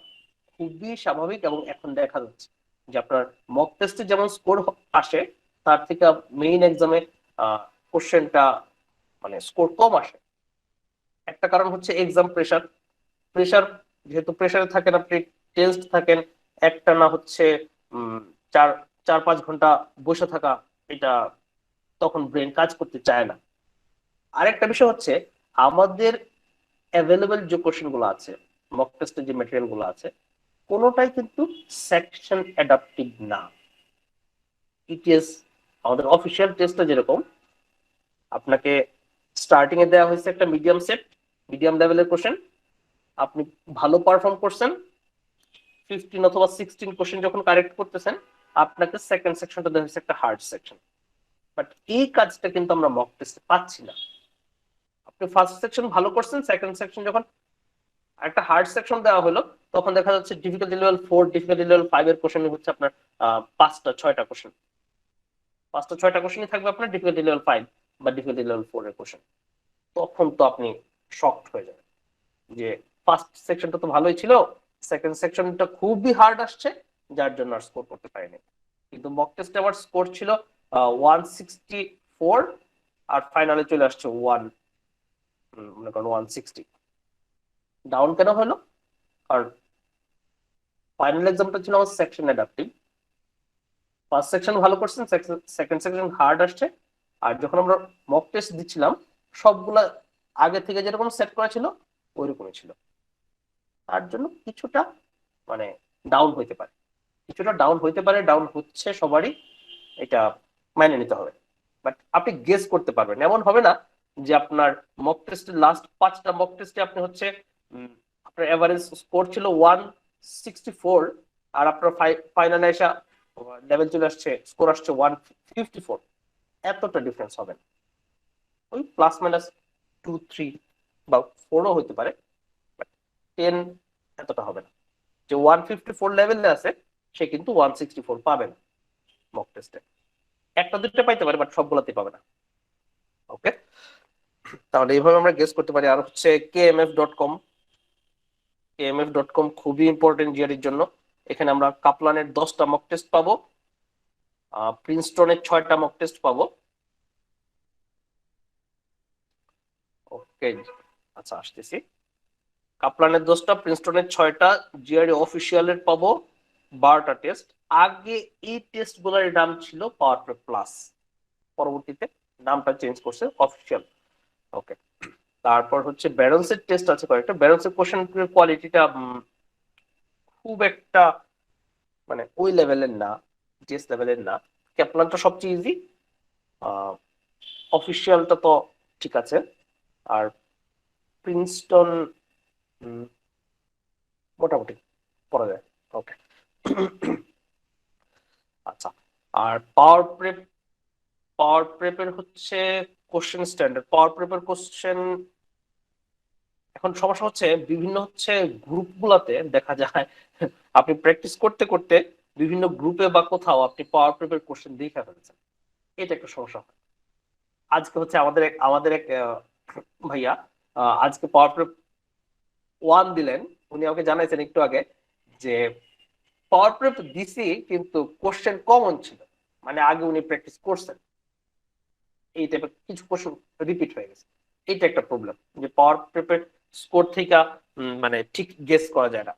খুবই স্বাভাবিক, এবং এখন দেখা যাচ্ছে যে আপনার মক টেস্টে যেমন স্কোর আসে তার থেকে মেইন এক্সামে কোশ্চেনটা মানে স্কোর কম আসে। একটা কারণ হচ্ছে এক্সাম প্রেশার, প্রেশার যেহেতু প্রেশারে থাকেন আপনি, টেন্সড থাকেন, একটা না হচ্ছে 4-5 ঘন্টা বসে থাকা, এটা তখন ব্রেন কাজ করতে চায় না। আরেকটা বিষয় হচ্ছে আমাদের অ্যাভেলেবল যে কোশ্চেন গুলো আছে, মক টেস্টের যে মেটেরিয়াল গুলো আছে কোনোটাই কিন্তু সেকশন অ্যাডাপটিভ না। ইটিএস আমাদের অফিসিয়াল টেস্টে যেরকম আপনাকে স্টার্টিং এ দেওয়া হয়েছে একটা মিডিয়াম লেভেলের কোশ্চেন, আপনি ভালো পারফর্ম করছেন, 15 অথবা 16 কোশ্চেন যখন কারেক্ট করতেছেন আপনাকে সেকেন্ড সেকশনটা দেওয়া হয়েছে একটা হার্ড সেকশন, বাট এই কাজটা কিন্তু আমরা মক টেস্টে পাচ্ছি না। আপনি ফার্স্ট সেকশন ভালো করছেন, সেকেন্ড সেকশন যখন একটা হার্ড সেকশন দেওয়া হলো তখন দেখা যাচ্ছে ডিফিকাল্টি লেভেল 4 ডিফিকাল্টি লেভেল 5 এর কোশ্চেন হচ্ছে আপনার 5টা 6টা কোশ্চেন, 5টা 6টা কোশ্চেনই থাকবে আপনার ডিফিকাল্টি লেভেল 5 বা ডিফিকাল্টি লেভেল 4 এর কোশ্চেন। তখন তো আপনি শকড হয়ে যাবেন যে ফার্স্ট সেকশনটা তো ভালোই ছিল, সেকেন্ড সেকশনটা খুবই হার্ড আসছে যার জন্য আর স্কোর করতে পারিনি। কিন্তু মক টেস্টে আমার স্কোর ছিল 164 আর ফাইনালে চলে আসছে মনে করেন 160। ডাউন কেন হলো? কারণ ফাইনাল এক্সামটা ছিল আমার সেকশন অ্যাডাপটিভ, ফার্স্ট সেকশন ভালো করছেন, সেকেন্ড সেকশন হার্ড আসছে, আর যখন আমরা মক টেস্ট দিচ্ছিলাম সবগুলা আগে থেকে যেরকম সেট করা ছিল ওইরকমই ছিল, তার জন্য কিছুটা মানে ডাউন হইতে পারে, ডাউন হচ্ছে সবারই, এটা মাইনে নিতে হবে। বাট আপনি গেস করতে পারবেন, এমন হবে না যে আপনার মক টেস্টের লাস্ট 5টা মক টেস্টে আপনি হচ্ছে আপনার এভারেজ স্কোর ছিল 164, আর আপনার ফাইনালে এসে লেভেল চলে আসছে, স্কোর আসছে 154। এতটা ডিফারেন্স হবে না, ওই প্লাস মাইনাস 2-3 বা 4ও হতে পারে, 10 এতটা হবে না। যে 154 লেভেলে আছে সে কিন্তু 164 পাবে না মক টেস্টে, একটা দুটো পাইতে পারে বাট সবগুলাতে পাবে না। ওকে, তাহলে এইভাবে আমরা গেস করতে পারি। আর হচ্ছে kmf.com, kmf.com খুবই ইম্পর্টেন্ট জিআরির জন্য। এখানে আমরা কাপলানের 10টা মক টেস্ট পাবো, প্রিন্সটনের 6টা মক টেস্ট পাবো। ওকে, আচ্ছা আসতেছি। কাপলানের 10টা, প্রিন্সটনের 6টা, জিআরই অফিসিয়ালের পাবো 12টা টেস্ট। আগে এই টেস্ট গুলোর নাম ছিল পাওয়ার প্লাস, পরবর্তীতে নামটা চেঞ্জ করছে অফিসিয়াল। ওকে, তারপর হচ্ছে ব্যারন্সের টেস্ট আছে কয়েকটা। ব্যারন্সের কোশ্চেন কোয়ালিটিটা খুব একটা মানে ওই লেভেলের না, টেস্ট লেভেলের না। ক্যাপলানটা সবচেয়ে ইজি, অফিসিয়ালটা তো ঠিক আছে, আর প্রিন্সটন মোটামুটি পড়া যায়। ওকে, আচ্ছা। আর পাওয়ার প্রেপের হচ্ছে কোশ্চেন স্ট্যান্ডার্ড, পাওয়ার প্রেপের কোশ্চেন এখন সমস্যা হচ্ছে বিভিন্ন হচ্ছে গ্রুপগুলোতে দেখা যায় আপনি প্র্যাকটিস করতে করতে বিভিন্ন গ্রুপে বা কোথাও আপনি পাওয়ার প্রেপের কোশ্চেন দেখে ফেলেছেন, এটা একটা সমস্যা হয়। আজকে হচ্ছে আমাদের এক ভাইয়া আজকে পাওয়ার প্রেপ 1 দিলেন, উনি আমাকে জানাইছেন একটু আগে যে পাওয়ার প্রেপ দিছি কিন্তু কোশ্চেন কমন ছিল, মানে আগে উনি প্র্যাকটিস করছেন, এই টাইপের কিছু কোশ্চেন রিপিট হয়ে গেছে। এটা একটা প্রবলেম যে পাওয়ার প্রেপের স্কোর থেকে মানে ঠিক গেস করা যায় না।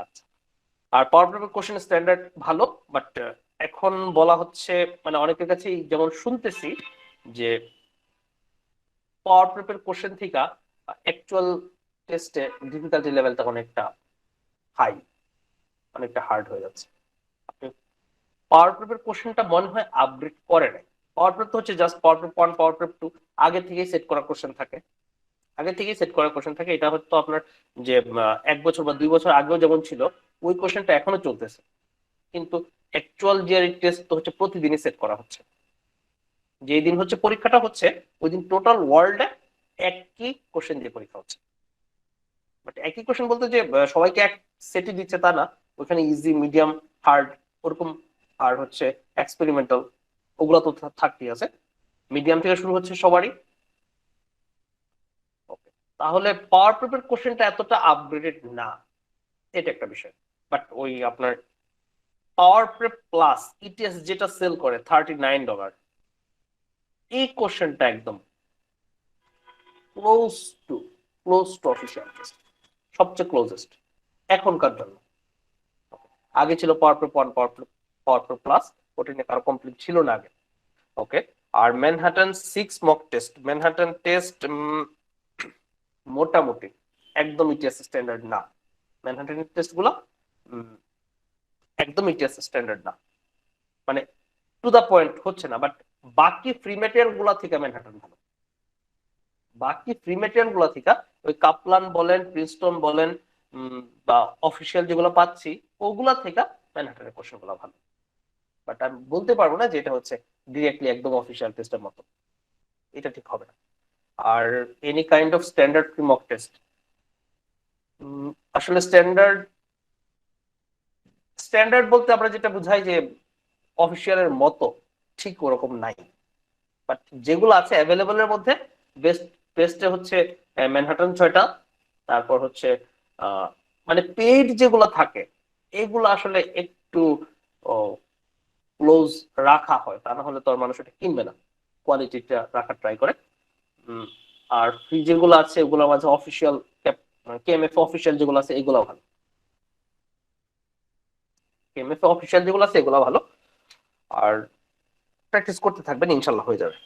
আচ্ছা, আর পাওয়ার প্রেপের কোশ্চেন স্ট্যান্ডার্ড ভালো, বাট এখন বলা হচ্ছে মানে অনেকের কাছেই যেমন শুনতেছি যে পাওয়ার প্রেপের কোশ্চেন থেকে অ্যাকচুয়াল টেস্টে ডিফিকাল্টি লেভেলটা অনেকটা হাই, অনেকটা হার্ড হয়ে যাচ্ছে। পাওয়ার প্রেপের কোশ্চেনটা মনে হয় আপগ্রেড করে নাই। পাওয়ার প্রেপ তো হচ্ছে জাস্ট পাওয়ার প্রেপ 1, পাওয়ার প্রেপ 2 আগে থেকেই সেট করা কোশ্চেন থাকে, আগে থেকেই সেট করা কোশ্চেন থাকে। এটা হয়তো আপনার যে 1 বছর বা 2 বছর আগেও যেমন ছিল ওই কোশ্চেনটা এখনো চলতেছে, কিন্তু অ্যাকচুয়াল জিআরই টেস্ট তো হচ্ছে প্রতিদিনই সেট করা হচ্ছে। যেই দিন হচ্ছে পরীক্ষাটা হচ্ছে ওই দিন টোটাল ওয়ার্ল্ডে একই কোশ্চেন দিয়ে পরীক্ষা হচ্ছে। বাট একই কোশ্চেন বলতে যে সবাইকে এক সেটই দিচ্ছে তা না, ওখানে ইজি, মিডিয়াম, হার্ড ওরকম, আর হচ্ছে এক্সপেরিমেন্টাল ওগুলো তো থাকতেই আছে। মিডিয়াম থেকে শুরু হচ্ছে সবারই। ওকে, তাহলে পাওয়ার প্রেপের কোশ্চেনটা এতটা আপগ্রেডেড না, এটা একটা বিষয়। বাট ওই আপনার পাওয়ার প্রেপ প্লাস ইটিএস যেটা সেল করে $39, এই কোশ্চেনটা একদম close to close to official test, সবচেয়ে ক্লোজেস্ট এখনকার জন্য। আগে ছিল Power Prep 1, Power Prep plus, ওটা নিয়ে কারো কমপ্লিট ছিল না আগে। ওকে, আর Manhattan 6 mock test, Manhattan test মোটামুটি একদম ইটিএস স্ট্যান্ডার্ড না। ম্যানহাটন টেস্ট গুলা একদম ইটিএস স্ট্যান্ডার্ড না, মানে টু দা পয়েন্ট হচ্ছে না। বাট বাকি ফ্রি ম্যাটেরিয়াল গুলা থেকে ম্যানহাটন ভালো, বাকি ফ্রি ম্যাটেরিয়াল গুলা থেকে ওই কাপলান বলেন, প্রিন্সটন বলেন বা অফিসিয়াল যেগুলো পাচ্ছি ওগুলা থেকে ম্যানহাটনের কোশ্চেন গুলো ভালো। বাট আমি বলতে পারবো না যে এটা হচ্ছে ডিরেক্টলি একদম অফিসিয়াল টেস্টের মতো, এটা ঠিক হবে না। আর any kind of standard free mock test, আসলে স্ট্যান্ডার্ড স্ট্যান্ডার্ড বলতে আমরা যেটা বুঝাই যে অফিসিয়ালের মতো, ঠিক ওরকম নাই। বাট যেগুলো আছে অ্যাভেলেবলের মধ্যে বেস্ট বেস্টে হচ্ছে ম্যানহাটন 6টা, তারপর হচ্ছে মানে পেইড যেগুলো থাকে এগুলো আসলে একটু ক্লোজ রাখা হয়, তা না হলে তো আর মানুষ এটা কিনবে না, কোয়ালিটিটা রাখার ট্রাই করে। আর ফ্রি যেগুলো আছে ওগুলোর মাঝে অফিসিয়াল কেএমএফ অফিসিয়াল যেগুলো আছে এগুলো ভালো, কেএমএফ অফিসিয়াল যেগুলো আছে এগুলো ভালো। আর প্র্যাকটিস করতে থাকবেন, ইনশাল্লাহ হয়ে যাবে।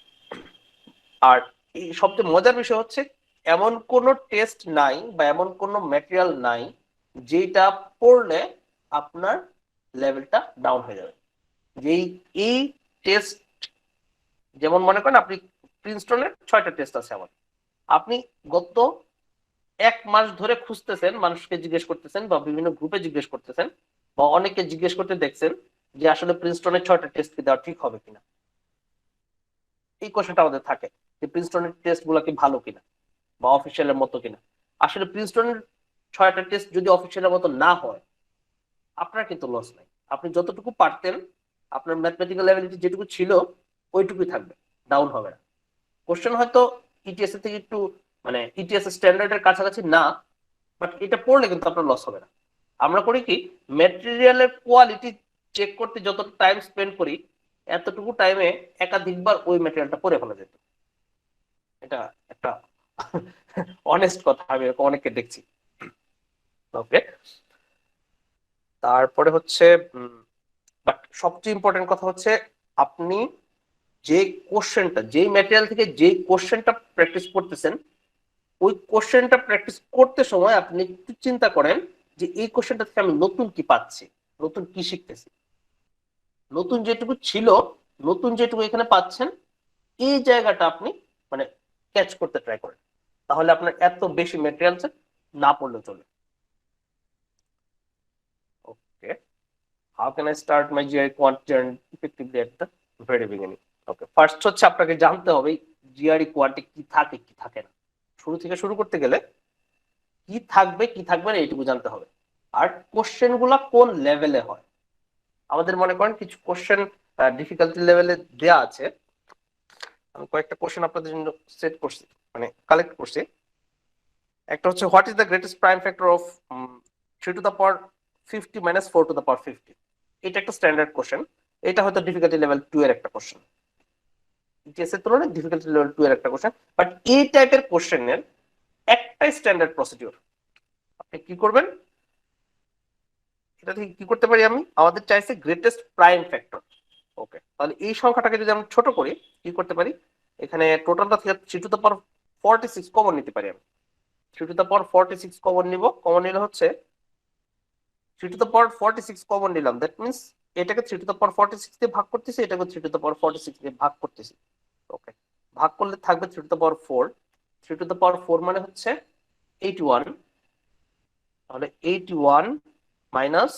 আর এই সবচেয়ে মজার বিষয় হচ্ছে এমন কোন টেস্ট নাই বা এমন কোন ম্যাটেরিয়াল নাই যেটা পড়লে আপনার লেভেলটা ডাউন হয়ে যাবে। যেই এই টেস্ট, যেমন মনে করেন আপনি প্রিন্সটনের 6টা টেস্ট আছে আমার। আপনি গত 1 মাস ধরে খুঁজতেছেন, মানুষকে জিজ্ঞেস করতেছেন বা বিভিন্ন গ্রুপে জিজ্ঞেস করতেছেন বা অনেকে জিজ্ঞেস করতে দেখছেন যে আসলে প্রিন্সটনের 6টা টেস্ট কি দেওয়া ঠিক হবে কিনা। এই কোশ্চেনটা আমাদের থাকে যে প্রিন্সটনের টেস্ট গুলা কি ভালো কিনা বা অফিসিয়ালের মতো কিনা। আসলে প্রিন্সটনের 6টা টেস্ট যদি অফিসিয়ালের মতো না হয়, আপনার কিন্তু লস নাই। আপনি যতটুকু পারতেন, আপনার ম্যাথমেটিক্যাল অ্যাবিলিটি যেটুকু ছিল ওইটুকুই থাকবে, ডাউন হবে না। কোশ্চেন হয়তো ইটিএস এর থেকে একটু মানে ইটিএস স্ট্যান্ডার্ডের কাছাকাছি না, বাট এটা পড়লে কিন্তু আপনার লস হবে না। আমরা করি কি, ম্যাটেরিয়ালের কোয়ালিটি চেক করতে যত টাইম স্পেন্ড করি, এতটুকু টাইমে একাধিকবার ওই ম্যাটেরিয়ালটা পড়ে ফেলা যেত। এটা একটা অনেস্ট কথা, আমি এরকম অনেককে দেখছি। ওকে, তারপরে হচ্ছে বাট সবচেয়ে ইম্পর্টেন্ট কথা হচ্ছে আপনি যে কোশ্চেনটা, যেই ম্যাটেরিয়াল থেকে যেই কোশ্চেনটা প্র্যাকটিস করতেছেন, ওই কোশ্চেনটা প্র্যাকটিস করতে সময় আপনি একটু চিন্তা করেন যে এই কোশ্চেনটা থেকে আমি নতুন কি পাচ্ছি, নতুন কি শিখতেছি। নতুন যেটুকু ছিল, নতুন যেটুকু এখানে পাচ্ছেন, এই জায়গাটা আপনি মানে ক্যাচ করতে ট্রাই করেন। তাহলে আপনার এত বেশি ম্যাটেরিয়াল না পড়লেও চলে। Okay, how can I start my GRE quant journey effectively at the very beginning. Okay, first হচ্ছে আপনাকে জানতে হবে জিআরই কোয়ান্টে কি থাকে কি থাকে না। শুরু থেকে শুরু করতে গেলে কি থাকবে কি থাকবে না এইটুকু জানতে হবে। আর কোশ্চেন গুলা কোন লেভেলে হয়, আমাদের মনে করেন কিছু কোশ্চেন ডিফিকাল্টি লেভেলে দেয়া আছে। আমি কয়েকটা কোশ্চেন আপনাদের জন্য সেট করছি, মানে কালেক্ট করছি। একটা হচ্ছে what is the greatest prime factor of 3 - 50 - 4 - 50। এটা একটা স্ট্যান্ডার্ড কোশ্চেন। এটা হয়তো ডিফিকাল্টি লেভেল 2 এর একটা কোশ্চেন, ইটিএস এর তুলনায় ডিফিকাল্টি লেভেল 2 এর একটা কোশ্চেন। বাট এই টাইপের কোশ্চেনের একটাই স্ট্যান্ডার্ড প্রসিডিউর। আপনি কি করবেন, এটা থেকে কি করতে পারি আমি, আমাদের চাইছে গ্রেটেস্ট প্রাইম ফ্যাক্টর। ওকে, তাহলে এই সংখ্যাটাকে যদি আমি ছোট করি, কি করতে পারি, এখানে টোটালটা থেকে 3 to the power 46 কমন নিতে পারি আমি। 3 to the power 46 কমন নিব, কমন নিলে হচ্ছে 3 to the power 46 কমন নিলাম, দ্যাট মিনস এটাকে 3 to the power 46 দিয়ে ভাগ করতেছি, এটাকে 3 to the power 46 দিয়ে ভাগ করতেছি। ওকে, ভাগ করলে থাকবে 3 to the power 4। 3 to the power 4 মানে হচ্ছে 81। তাহলে 81 মাইনাস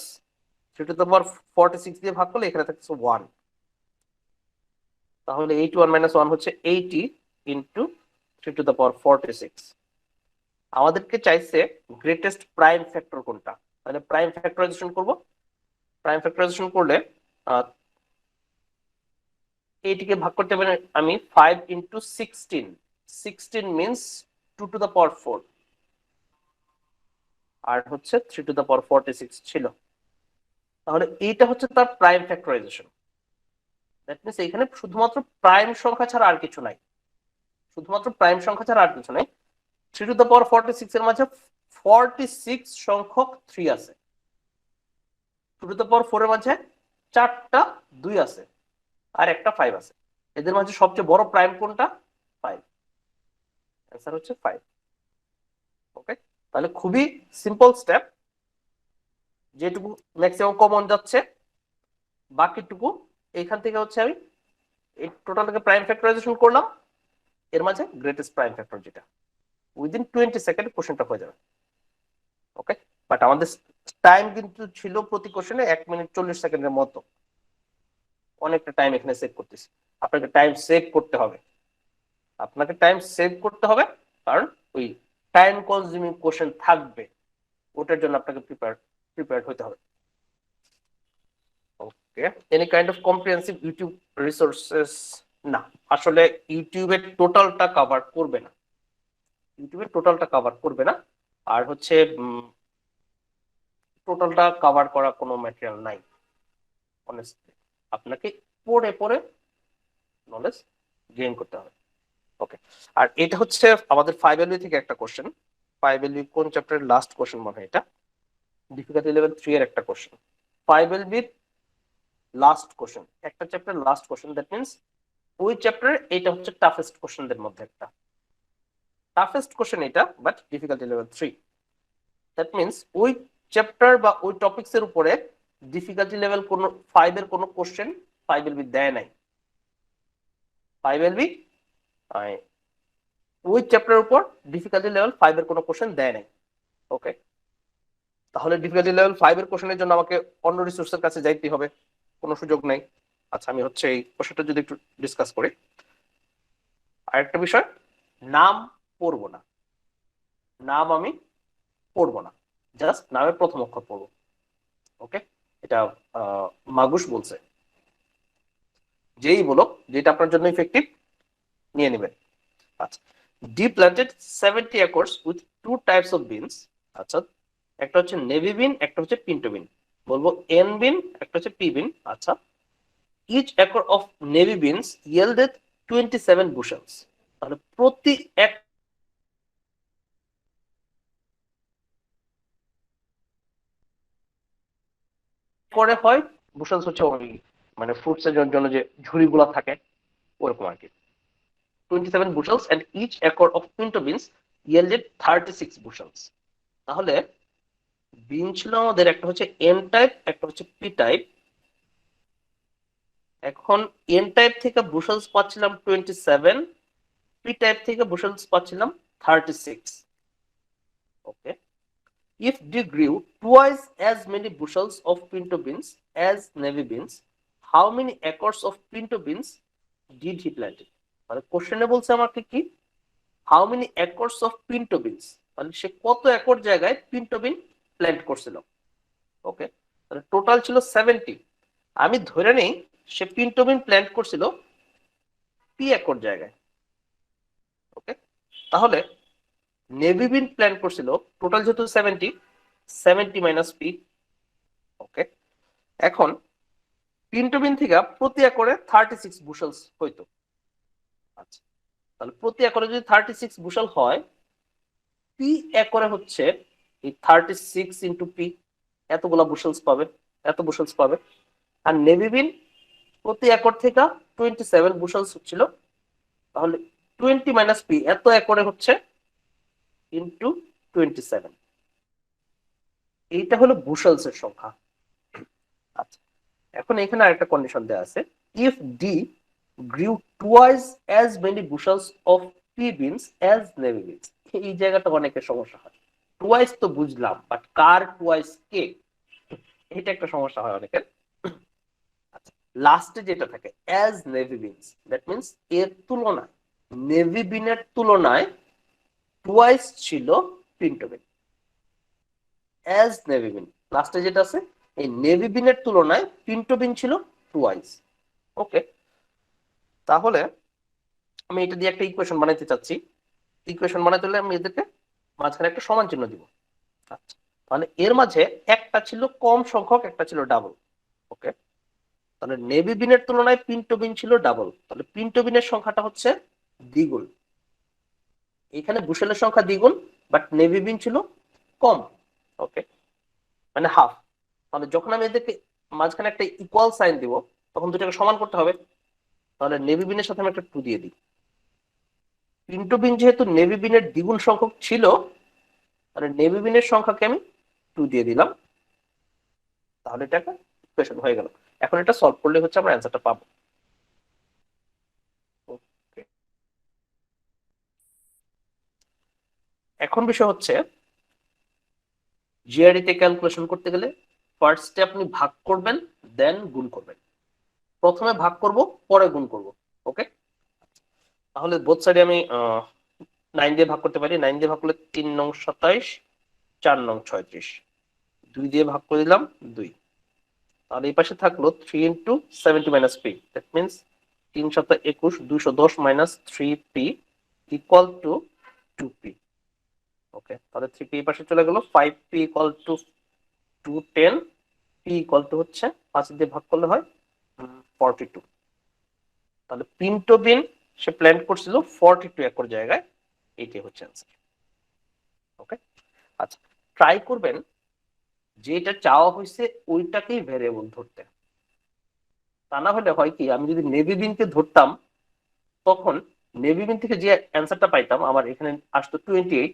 3 to the power 46 দিয়ে ভাগ করলে এখানে থাকছে 1। তাহলে 81 - 1 হচ্ছে 80 ইন্টু 3 to the power 46। আমাদেরকে চাইছে গ্রেটেস্ট প্রাইম ফ্যাক্টর কোনটা। তাহলে প্রাইম ফ্যাক্টরাইজেশন করব। প্রাইম ফ্যাক্টরাইজেশন করলে এইটিকে ভাগ করতে পারি আমি 5 × 16। 16 মিনস 2 to the power 4, আর হচ্ছে 3 to the power 46 ছিল। তাহলে এইটা হচ্ছে তার প্রাইম ফ্যাক্টরাইজেশন। দ্যাট মিনস এখানে শুধুমাত্র প্রাইম সংখ্যা ছাড়া আর কিছু নাই, শুধুমাত্র প্রাইম সংখ্যা ছাড়া আর কিছু নাই। 3 to the power 46 এর মাঝে 46 সংখ্যক 3 আছে। 2 to the power 4 এর মাঝে 4টা 2 আছে আর একটা 5 আছে। এদের মাঝে সবচেয়ে বড় প্রাইম কোনটা? 5। অ্যান্সার হচ্ছে 5। ওকে, তাহলে খুবই সিম্পল স্টেপ, যেটুকু ম্যাক্সিমাম কমন যাচ্ছে, বাকিটুকু এইখান থেকে হচ্ছে আমি এই টোটালটাকে প্রাইম ফ্যাক্টরাইজেশন করলাম, এর মাঝে গ্রেটেস্ট প্রাইম ফ্যাক্টর যেটা, উইদিন 20 সেকেন্ড কোশ্চেনটা হয়ে যাবে। ওকে, বাট আমাদের টাইম কিন্তু ছিল প্রতি কোশ্চেনে 1 মিনিট 40 সেকেন্ডের মতো। অনেকটা টাইম এখানে সেভ করতেছি। আপনাকে টাইম সেভ করতে হবে, আপনাকে টাইম সেভ করতে হবে, কারণ ওই টাইম কনজিউমিং কোশ্চেন থাকবে, ওটার জন্য আপনাকে প্রিপেয়ার্ড হতে হবে। Okay, any kind of comprehensive YouTube resources না, আসলে ইউটিউবের টোটালটা কভার করবে না, ইউটিউবের টোটালটা কভার করবে না। আর হচ্ছে টোটালটা কভার করা কোনো ম্যাটেরিয়াল নাই অনেস্টলি। আপনাকে পড়ে পড়ে নলেজ গেইন করতে হবে। ওকে, আর এটা হচ্ছে আমাদের 5LB থেকে একটা কোশ্চেন। 5LB কোন চ্যাপ্টারের লাস্ট কোশ্চেন মনে হয়, এটা ডিফিকাল্টি লেভেল 3 এর একটা কোশ্চেন। 5LB লাস্ট কোশ্চেন, একটা chapter last question, that means ওই চ্যাপ্টারে এটা হচ্ছে টাফেস্ট কোশ্চেনদের মধ্যে একটা। টাফেস্ট কোশ্চেন এটা, but difficulty level 3। That means ওই চ্যাপ্টার বা ওই টপিকস এর উপরে ডিফিকাল্টি লেভেল কোনো 5 এর কোনো কোশ্চেন 5LB দেয় নাই। 5LB ওই চ্যাপ্টারের উপর ডিফিকাল্টি লেভেল 5 এর কোনো কোশ্চেন দেয় নাই। ওকে, তাহলে ডিফিকাল্টি লেভেল 5 এর কোশ্চেনের জন্য আমাকে অন্য রিসোর্সের কাছে যাইতে হবে, কোনো সুযোগ নাই। আচ্ছা, আমি হচ্ছে এই কোশ্চেনটা যদি একটু ডিসকাস করি। আরেকটা বিষয়, নাম পড়বো না, নাম আমি পড়বো না, জাস্ট নামের প্রথম অক্ষর পড়বো। ওকে, এটা মাগুস বলছে, যেই বলো যেটা আপনার জন্য ইফেক্টিভ নিয়ে নেবেন। আচ্ছা, D planted 70 acres with 2 types of beans. আচ্ছা, একটা হচ্ছে নেভি বিন, একটা হচ্ছে পিন্টো বিন। বলবো এন বিন, একটা হচ্ছে পি বিন। আচ্ছা, each acre of navy beans yielded 27 bushels. তাহলে প্রতি এক করে হয় বুশেলস হচ্ছে ওই মানে ফ্রুটস এর জন্য যে ঝুড়িগুলো থাকে ওরকম আর কি। 27 bushels and each acre of pinto beans yielded 36 bushels. তাহলে বিন ছিল আমাদের একটা হচ্ছে এন টাইপ, একটা হচ্ছে পি টাইপ। এখন এন টাইপ থেকে বুশেলস পাচ্ছিলাম 27, পি টাইপ থেকে বুশেলস পাচ্ছিলাম 36। ওকে, if they grew twice as many bushels of pinto beans as navy beans, how many acres of pinto beans did he plant? মানে কোশ্চেনে বলছে আমাকে কি, how many acres of Pinto beans, মানে সে কত একর জায়গায় পিন্টো বিন প্ল্যান্ট করছিল। ওকে, তাহলে টোটাল ছিল 70। আমি ধরে নেই সে পিন্টো বিন প্ল্যান্ট করছিল পি একর জায়গায়। ওকে, তাহলে নেভি বিন প্ল্যান্ট করছিল টোটাল যেহেতু 70, 70 মাইনাস পি। ওকে, এখন পিন্টো বিন থেকে প্রতি একরে 36 বুশেলস হইতো। আচ্ছা, তাহলে প্রতি একরে যদি 36 বুশেল হয়, পি একরে হচ্ছে এই 36 ইন্টু পি, এতগুলা বুশেলস পাবে, এত বুশেলস পাবে। আর নেভি বিন প্রতি একর থেকে 27 বুশেলস হচ্ছিল, তাহলে 20 মাইনাস পি এত একরে হচ্ছে ইন্টু 27। এইটা হলো বুশেলস এর সংখ্যা। আচ্ছা, এখন এখানে আরেকটা কন্ডিশন দেওয়া আছে, if D grew twice as many bushels of pea beans as navy beans. এই জায়গাটা অনেকের সমস্যা হয়। টুয়াইস তো বুঝলাম, বাট কার টুয়াইস কে, এটা একটা সমস্যা হয় অনেকের। লাস্টে যেটা থাকে as navy beans, that means এর তুলনায়, নেভি বিনের তুলনায় টুয়াইস ছিল পিন্টো বিন। অ্যাজ নেভি বিন লাস্টে যেটা আছে, এই নেভি বিনের তুলনায় পিন্টো বিন ছিল টুয়াইস। ওকে, তাহলে আমি এটা দিয়ে একটা ইকুয়েশন বানাইতে চাচ্ছি। ইকুয়েশন বানাইতে হলে আমি এদেরকে মাঝখানে একটা সমান চিহ্ন দিব। আচ্ছা, তাহলে এর মাঝে একটা ছিল কম সংখ্যক, একটা ছিল ডাবল। ওকে, তাহলে নেভি বিনের তুলনায় পিন্টো বিন ছিল ডাবল, তাহলে পিন্টো বিনের সংখ্যাটা হচ্ছে দ্বিগুণ। এখানে বুশেলের সংখ্যা দ্বিগুণ, বাট নেভি বিন ছিল কম। ওকে, মানে হাফ। তাহলে যখন আমি এদেরকে মাঝখানে একটা ইকুয়াল সাইন দিব, তখন দুটাকে সমান করতে হবে। তাহলে নেভি বিনের সাথে আমি একটা 2 দিয়ে দিই। পিন্টো বিন যেহেতু নেভি বিনের দ্বিগুণ সংখ্যক ছিল, তাহলে নেভি বিনের সংখ্যাকে আমি 2 দিয়ে দিলাম। তাহলে এটা একটা ইকুয়েশন হয়ে গেল। এখন এটা সলভ করলে হচ্ছে আমরা অ্যান্সারটা পাবো। এখন বিষয় হচ্ছে জিআরই তে ক্যালকুলেশন করতে গেলে ফার্স্টে আপনি ভাগ করবেন, দেন গুণ করবেন। প্রথমে ভাগ করব, পরে গুণ করব। ওকে, তাহলে বোথ সাইডে আমি 9 দিয়ে ভাগ করতে পারি। 9 দিয়ে ভাগ করলে 3 নং 27, 4 নং 36, 2 দিয়ে ভাগ করে দিলাম 2। তাহলে এই পাশে থাকলো 3 into 70 minus P, that means 3 7 21, 210 minus 3p equal to 2p। ওকে, তাহলে 3p এই পাশে চলে গেল, 5p equal to 210, p equal to হচ্ছে 5 দিয়ে ভাগ করলে হয় 42। তাহলে পিন্টো বিন সে প্ল্যান করছিল 42 একর জায়গায়, এইটাই হচ্ছে অ্যান্সার। ওকে, আচ্ছা, ট্রাই করবেন যেটা চাওয়া হয়েছে ওইটাকেই ভ্যারিয়েবল ধরতে। তা না হলে হয় কি, আমি যদি নেভি বিনকে ধরতাম, তখন নেভি বিন থেকে যে অ্যান্সারটা পাইতাম, আমার এখানে আসতো 28,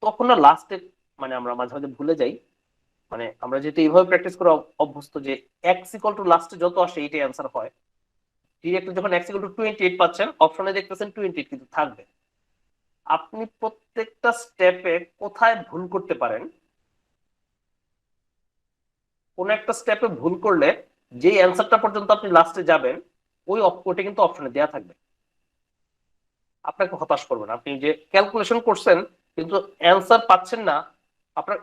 তখন না লাস্টে মানে আমরা মাঝে মাঝে ভুলে যাই। মানে আমরা যেহেতু এইভাবে প্র্যাকটিস করে অভ্যস্ত যে এক্স ইকুয়াল টু লাস্টে যত আসে এইটাই অ্যান্সার হয়, ডিরেক্টলি যখন x ইকুয়াল টু 28 পাচ্ছেন, অপশনে দেখতেছেন 28 কিন্তু থাকবে। আপনি প্রত্যেকটা স্টেপে কোথায় ভুল করতে পারেন, কোন একটা স্টেপে ভুল করলে যে অ্যান্সারটা পর্যন্ত আপনি লাস্টে যাবেন ওইটা কিন্তু অপশনে দেয়া থাকবে। আপনাকে হতাশ করবে না। আপনি যে ক্যালকুলেশন করছেন কিন্তু অ্যান্সার পাচ্ছেন না, আপনার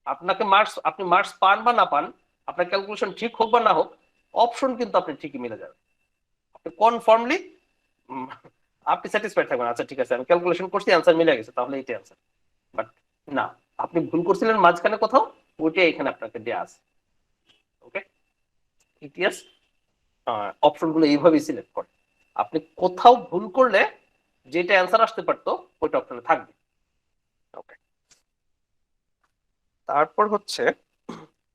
আপনাকে মার্কস, আপনি মার্কস পান বা না পান, আপনার ক্যালকুলেশন ঠিক হোক বা না হোক, অপশন কিন্তু আপনি ঠিকই মিলে যাবে। আপনি কনফার্মলি আপনি স্যাটিসফাইড থাকবেন, আচ্ছা ঠিক আছে আমি ক্যালকুলেশন করছি অ্যান্সার মিলে গেছে, তাহলে এইটাই অ্যান্সার। বাট না, আপনি ভুল করছিলেন মাঝখানে কোথাও, ওইটাই এখানে আপনাকে দেয়া আছে। ওকে, ইটিএস অপশন গুলো এইভাবেই সিলেক্ট করে। আপনি কোথাও ভুল করলে যেটা অ্যান্সার আসতে পারতো ওইটা অপশনে থাকবে। ওকে, তারপর হচ্ছে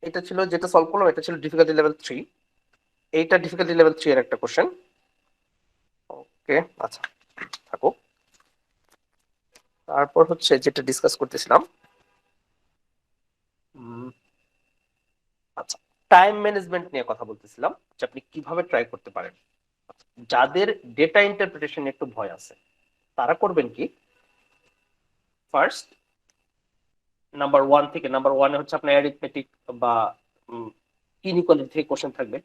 এটা ছিল যেটা সলভ করলাম, এটা ছিল ডিফিকাল্টি লেভেল 3। এইটা ডিফিকাল্টি লেভেল 3 এর একটা কোশ্চেন। ওকে, আচ্ছা থাকুক। তারপর হচ্ছে যেটা ডিসকাস করতেছিলাম, আচ্ছা টাইম ম্যানেজমেন্ট নিয়ে কথা বলতেছিলাম যে আপনি কিভাবে ট্রাই করতে পারেন। যাদের ডেটা ইন্টারপ্রিটেশন একটু ভয় আছে তারা করবেন কি, ফার্স্ট নাম্বার 1 থেকে, নাম্বার 1 হচ্ছে আপনার অ্যারিথমেটিক বা ইনইকুয়ালিটি থেকে কোশ্চেন থাকবে।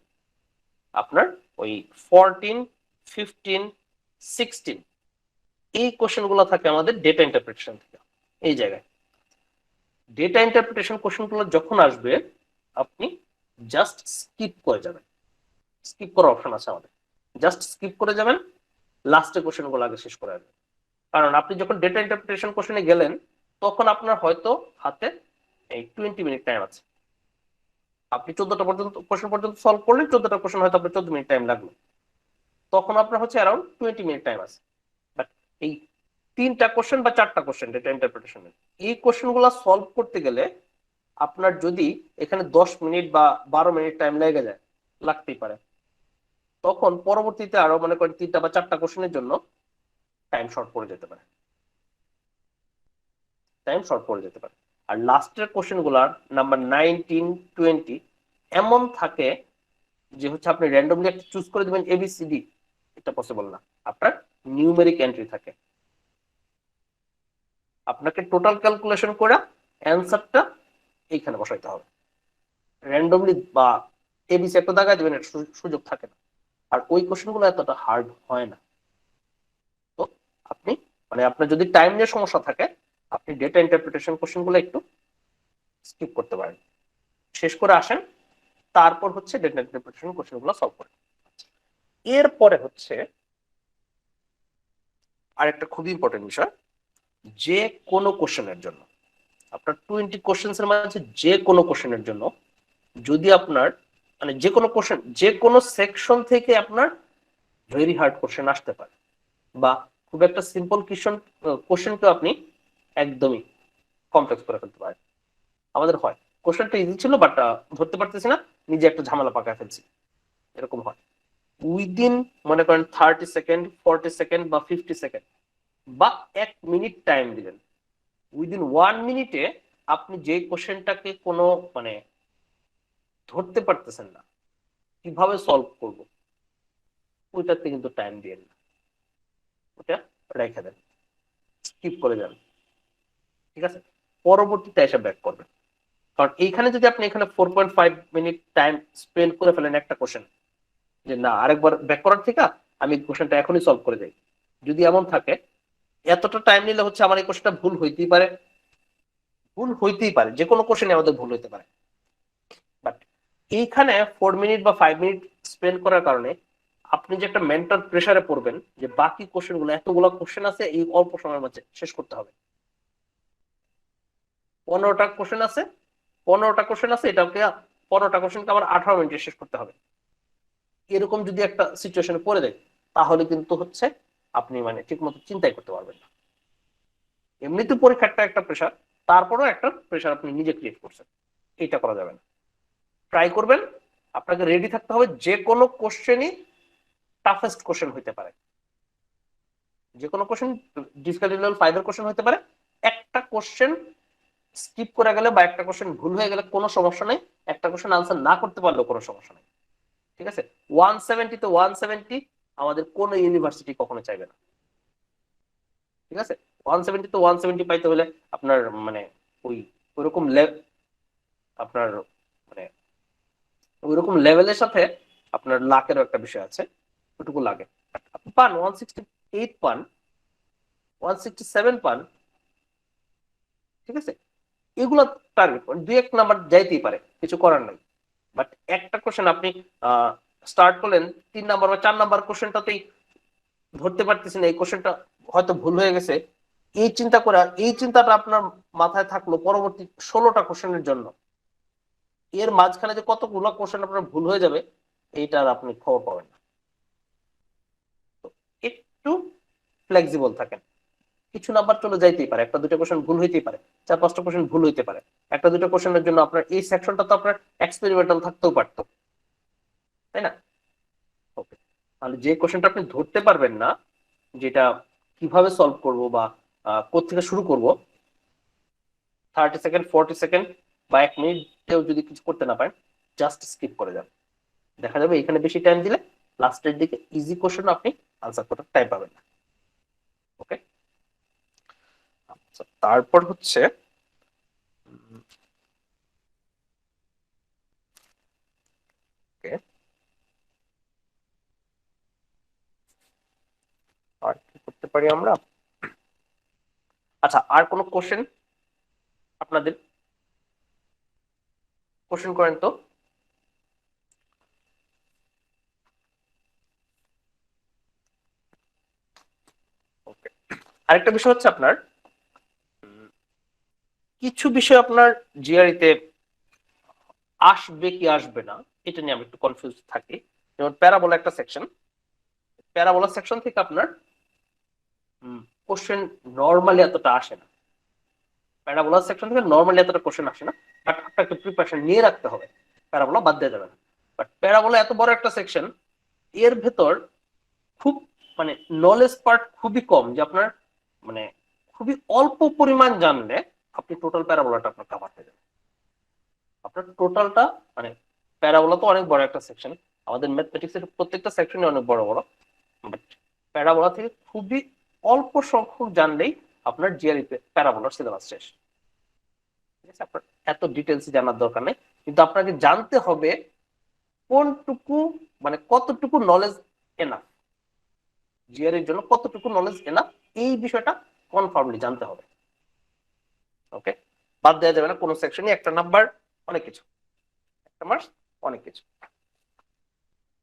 আপনার ওই 14, 15, 16 এই কোশ্চেনগুলো থাকে আমাদের ডেটা ইন্টারপ্রিটেশন থেকে। এই জায়গায় ডেটা ইন্টারপ্রিটেশন কোশ্চেনগুলো যখন আসবে আপনি জাস্ট স্কিপ করে যাবেন। স্কিপ করার অপশন আছে আমাদের, জাস্ট স্কিপ করে যাবেন, লাস্টে কোশ্চেনগুলো আগে শেষ করে আসবেন। কারণ আপনি যখন ডেটা ইন্টারপ্রিটেশন কোশ্চেনে গেলেন তখন আপনার হয়তো হাতে এই 20 মিনিট টাইম আছে। আপনি 14টা পর্যন্ত কোশ্চেন পর্যন্ত সলভ করলেন, 14টা কোশ্চেন হয়তো আপনার 14 মিনিট টাইম লাগলো, তখন আপনার হচ্ছে অ্যারাউন্ড 20 মিনিট টাইম আছে। বাট এই 3টা কোশ্চেন বা 4টা কোশ্চেন ডেটা ইন্টারপ্রিটেশনের, এই কোশ্চেন গুলা সলভ করতে গেলে আপনার যদি এখানে 10 মিনিট বা 12 মিনিট টাইম লেগে যায়, লাগতেই পারে, তখন পরবর্তীতে আরো মনে করেন 3টা বা 4টা কোশ্চেনের জন্য টাইম শর্ট পড়ে যেতে পারে, টাইম শর্ট পড়ে যেতে পারে। আর লাস্টের কোশ্চেন গুলার নাম্বার 19, 20 এমন থাকে যে হচ্ছে আপনি র্যান্ডমলি একটা চুজ করে দিবেন এবিসিডি, এটা পসিবল না। আপনার নিউমেরিক এন্ট্রি থাকে, আপনাকে টোটাল ক্যালকুলেশন করে অ্যান্সারটা এইখানে বসাইতে হবে। র্যান্ডমলি বা এবিসি একটা দাগা দিবেন, এর সুযোগ থাকে না। আর ওই কোশ্চেনগুলো এতটা হার্ড হয় না। তো আপনি মানে আপনার যদি টাইম নিয়ে সমস্যা থাকে আপনি ডেটা ইন্টারপ্রিটেশন কোশ্চেনগুলো একটু স্কিপ করতে পারেন, শেষ করে আসেন, তারপর হচ্ছে ডেটা ইন্টারপ্রিটেশন কোশ্চেনগুলো সলভ করেন। এরপরে হচ্ছে আরেকটা খুবই ইম্পর্টেন্ট বিষয়, যে কোনো কোশ্চেনের জন্য আপনার 20 কোশ্চেন্স এর মাঝে যে কোনো কোশ্চেনের জন্য যদি আপনার মানে যে কোনো কোশ্চেন, যে কোনো সেকশন থেকে আপনার ভেরি হার্ড কোশ্চেন আসতে পারে, বা খুব একটা সিম্পল কোশ্চেনকে আপনি একদমই কমপ্লেক্স করে ফেলতে পারেন। আমাদের হয় কোশ্চেনটা ইজি ছিল বাট ধরতে পারতেছি না, নিজে একটা ঝামেলা পাকায় ফেলছি, এরকম হয়। উইদিন মনে করেন 30 সেকেন্ড, 40 সেকেন্ড বা 50 সেকেন্ড বা 1 মিনিট টাইম দিলেন, উইদিন 1 মিনিটে আপনি যে কোশ্চেনটাকে কোনো মানে ধরতে পারতেছেন না কিভাবে সলভ করব, ওইটাতে কিন্তু টাইম দিয়ে না, ওটা রেখে দেন, স্কিপ করে যান, ঠিক আছে? পরবর্তীতে এসে ব্যাক করবেন। কারণ এইখানে যদি আপনি এখানে 4.5 মিনিট টাইম স্পেন্ড করে ফেলেন একটা কোশ্চেন, যে না আরেকবার ব্যাক করার থেকে আমি কোশ্চেনটা এখনই সলভ করে যাই, যদি এমন থাকে এতটা টাইম নিলে হচ্ছে আমার এই কোশ্চেনটা ভুল হইতেই পারে, ভুল হইতেই পারে, যে কোনো কোশ্চেনে আমাদের ভুল হইতে পারে। বাট এইখানে 4 মিনিট বা 5 মিনিট স্পেন্ড করার কারণে আপনি যে একটা মেন্টাল প্রেসারে পড়বেন যে বাকি কোশ্চেন গুলো, এতগুলো কোশ্চেন আছে এই অল্প সময়ের মধ্যে শেষ করতে হবে, 15টা কোশ্চেন আছে, 15টা কোশ্চেন আছে, এটাকে 15টা কোশ্চেনকে আবার 18 মিনিটে শেষ করতে হবে, এরকম যদি একটা সিচুয়েশনে পড়ে যায় তাহলে কিন্তু হচ্ছে আপনি মানে ঠিক মতো চিন্তাই করতে পারবেন না। এমনিতে পরীক্ষাটা একটা প্রেশার, তারপরেও একটা প্রেশার আপনি নিজে ক্রিয়েট করছেন, এটা করা যাবে না। ট্রাই করবেন, আপনাকে রেডি থাকতে হবে, যে কোনো কোশ্চেনই টাফেস্ট কোশ্চেন হইতে পারে, যে কোনো কোশ্চেন ডিফিকাল্টি লেভেল 5 এর কোশ্চেন হতে পারে। একটা কোশ্চেন স্কিপ করে গেলে বা একটা কোশ্চেন ভুল হয়ে গেলে কোনো সমস্যা নেই, একটা কোশ্চেন আনসার না করতে পারলেও কোনো সমস্যা নেই। ঠিক আছে, 170 তো 170 আমাদের কোন ইউনিভার্সিটি কখনো চাইবে না। ঠিক আছে, 170 তো 170 পাইতে হলে আপনার মানে ওই ওইরকম আপনার মানে ওইরকম লেভেলের সাথে আপনার লাকেরও একটা বিষয় আছে, ওটুকু লাগে। আপনি পান 168 পান, 167 পান, ঠিক আছে, এগুলো টার্গেট দুই এক নাম্বার যাইতেই পারে, কিছু করার নাই। বাট একটা কোশ্চেন আপনি স্টার্ট করলেন 3 নাম্বার বা 4 নাম্বার কোশ্চেনটাতেই ধরতে পারতেছেন এই কোশ্চেনটা হয়তো ভুল হয়ে গেছে, এই চিন্তা করে এই চিন্তাটা আপনার মাথায় থাকলো পরবর্তী 16টা কোশ্চেনের জন্য, এর মাঝখানে যে কতগুলো কোশ্চেন আপনার ভুল হয়ে যাবে এইটার আপনি খবর পাবেন না। একটু ফ্লেক্সিবল থাকেন, কিছু নাম্বার চলে যাইতেই পারে, একটা দুটো কোশ্চেন ভুল হইতেই পারে, 4-5টা কোশ্চেন ভুল হইতে পারে, একটা দুটো কোশ্চেনের জন্য আপনার এই সেকশনটা তো আপনার এক্সপেরিমেন্টাল থাকতেও পারতো, তাই না? ওকে, তাহলে যে কোশ্চেনটা আপনি ধরতে পারবেন না, যেটা কিভাবে সলভ করব বা কোত্থেকে শুরু করব, 30 সেকেন্ড 40 সেকেন্ড বা 1 মিনিটেও যদি কিছু করতে না পারেন, জাস্ট স্কিপ করে যান। দেখা যাবে এখানে বেশি টাইম দিলে লাস্টের দিকে ইজি কোশ্চেন আপনি আনসার করার টাইম পাবেন না। ওকে, আচ্ছা তারপর হচ্ছে আর কি করতে পারি আমরা? আচ্ছা, আর কোনো কোশ্চেন আপনাদের? কোশ্চেন করেন তো। ওকে, আরেকটা বিষয় হচ্ছে আপনার কিছু বিষয় আপনার জিআরইতে আসবে কি আসবে না এটা নিয়ে আমি একটু কনফিউজ থাকি। যেমন প্যারাবোলা একটা সেকশন, প্যারাবোলা সেকশন থেকে আপনার কোশ্চেন নর্মালি এতটা আসে না, প্যারাবোলা সেকশন থেকে নর্মালি এতটা কোশ্চেন আসে না, বাট আপনাকে প্রিপারেশন নিয়ে রাখতে হবে, প্যারাবোলা বাদ দেওয়া যাবে না। বাট প্যারাবোলা এত বড় একটা সেকশন, এর ভেতর খুব মানে নলেজ পার্ট খুবই কম, যে আপনার মানে খুবই অল্প পরিমাণ জানলে আপনি টোটাল প্যারাবোলাটা আপনার কাভার হয়ে যাবে। আপনার টোটালটা মানে প্যারাবোলা তো অনেক বড় একটা সেকশন, আমাদের ম্যাথমেটিক্স এর প্রত্যেকটা সেকশনই অনেক বড় বড়, বাট প্যারাবোলা থেকে খুবই অল্প সংখ্যক জানলেই আপনার জিআরইতে প্যারাবোলার সিলেবাস শেষ। ঠিক আছে, আপনার এত ডিটেলস জানার দরকার নেই, কিন্তু আপনাকে জানতে হবে কোনটুকু মানে কতটুকু নলেজ এনাফ, জিআরইর জন্য কতটুকু নলেজ এনাফ, এই বিষয়টা কনফার্মলি জানতে হবে। ওকে, বাদ দেওয়া যাবে না কোনো সেকশনই, একটা নাম্বার অনেক কিছু, একটা মার্কস অনেক কিছু।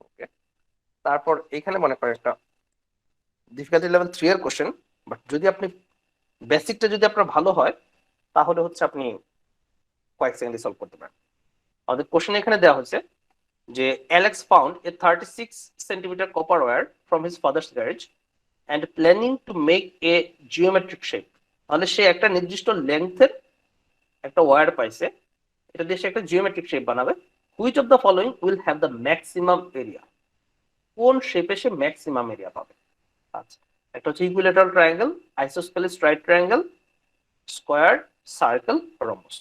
ওকে, তারপর এখানে মনে করেন একটা ডিফিকাল্টি লেভেল 3 এর কোশ্চেন, বাট যদি আপনি বেসিকটা যদি আপনার ভালো হয় তাহলে হচ্ছে আপনি কয়েক সেকেন্ডে সলভ করতে পারেন। আমাদের কোশ্চেন এখানে দেওয়া হচ্ছে যে Alex found a 36 centimetre copper wire from his father's garage and planning to make a geometric shape. তাহলে সে একটা নির্দিষ্ট লেন্থের একটা ওয়্যার পাইছে, এটা দিয়ে সে একটা জিওমেট্রিক শেপ বানাবে। Which of the following will have the maximum area? কোন শেপে সে ম্যাক্সিমাম এরিয়া পাবে? আচ্ছা, একটা হচ্ছে equilateral triangle, isosceles right triangle, square, circle, rhombus.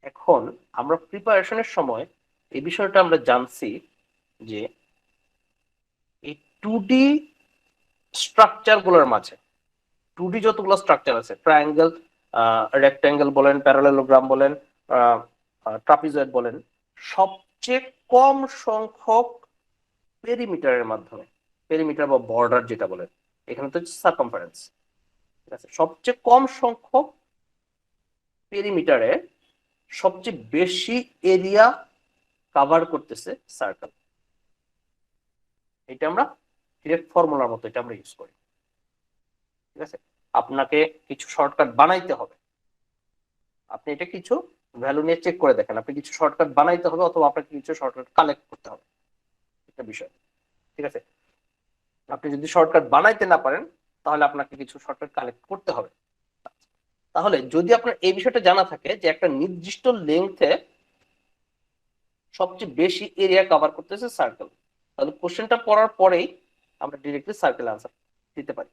এখন আমরা প্রিপারেশনের সময় এই বিষয়টা আমরা জানছি যে এই 2D স্ট্রাকচার গুলোর মাঝে, 2D যতগুলো স্ট্রাকচার আছে, ট্রায়াঙ্গেল, রেক্ট্যাঙ্গেল বলেন, প্যারালেলোগ্রাম বলেন, ট্রাপিজয়েড বলেন, সবচেয়ে কম সংখ্যক পেরিমিটারের মাধ্যমে, পেরিমিটার বা বর্ডার যেটা বলেন, এখানে তো সার্কামফারেন্স, ঠিক আছে, সবচেয়ে কম সংখ্যক পেরিমিটারে সবচেয়ে বেশি এরিয়া কভার করতেছে সার্কেল। এটা আমরা ডিরেক্ট ফর্মুলার মতো এটা আমরা ইউজ করি। ঠিক আছে, আপনাকে কিছু শর্টকাট বানাইতে হবে, আপনি এটা কিছু ভ্যালু নিয়ে চেক করে দেখেন, আপনি কিছু শর্টকাট বানাইতে হবে অথবা আপনাকে কিছু শর্টকাট কালেক্ট করতে হবে, একটা বিষয়। ঠিক আছে, আপনি যদি শর্টকাট বানাইতে না পারেন তাহলে আপনাকে কিছু শর্টকাট কালেক্ট করতে হবে। তাহলে যদি আপনার এই বিষয়টা জানা থাকে যে একটা নির্দিষ্ট লেন্থে সবচেয়ে বেশি এরিয়া কভার করতেছে সার্কেল, তাহলে কোশ্চেনটা পড়ার পরেই আমরা ডিরেক্টলি সার্কেল আনসার দিতে পারি।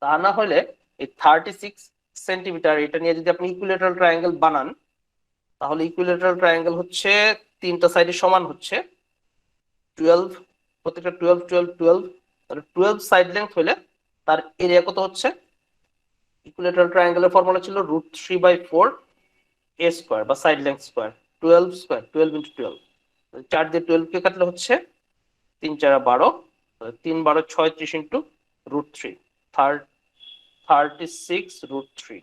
তা না হলে এই 36 সেন্টিমিটার এটা নিয়ে যদি আপনি ইকুইলেটারাল ট্রায়াঙ্গেল বানান, তাহলে ইকুইলেটারাল ট্রায়াঙ্গেল হচ্ছে তিনটা সাইডে সমান হচ্ছে 12, প্রত্যেকটা 12 12 12, তাহলে 12 সাইড লেংথ হলে তার এরিয়া কত হচ্ছে? ইকুইলেটারাল ট্রায়াঙ্গেলের ফর্মুলা ছিল √3/4 a স্কয়ার বা সাইড লেংথ স্কয়ার, 12 স্কয়ার 12 × 12, 4 দিয়ে 12 কে কাটলে হচ্ছে 3 4 12, 3 12 36 × √3, 36√3।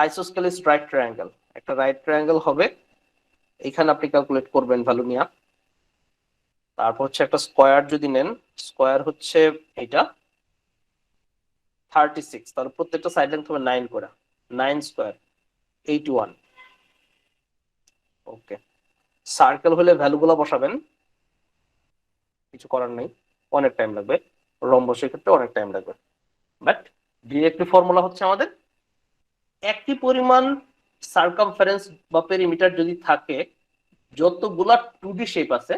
আইসোস্কেলিস রাইট ট্রায়াঙ্গেল, একটা রাইট ট্রায়াঙ্গেল হবে, এখানে আপনি ক্যালকুলেট করবেন ভ্যালু নিয়ে। তারপর হচ্ছে একটা স্কয়ার যদি নেন, স্কয়ার হচ্ছে এটা 36, তাহলে প্রত্যেকটা সাইড লেংথ হবে 9 করে, 9 স্কয়ার 81। ওকে, সার্কেল হলে ভ্যালুগুলো বসাবেন, কিছু করার নেই, অনেক টাইম লাগবে। রম্বসের ক্ষেত্রে অনেক টাইম লাগবে, বাট ডিরেক্টলি ফর্মুলা হচ্ছে আমাদের একই পরিমাণ সার্কামফারেন্স বা পেরিমিটার যদি থাকে, যতগুলা 2D শেপ আছে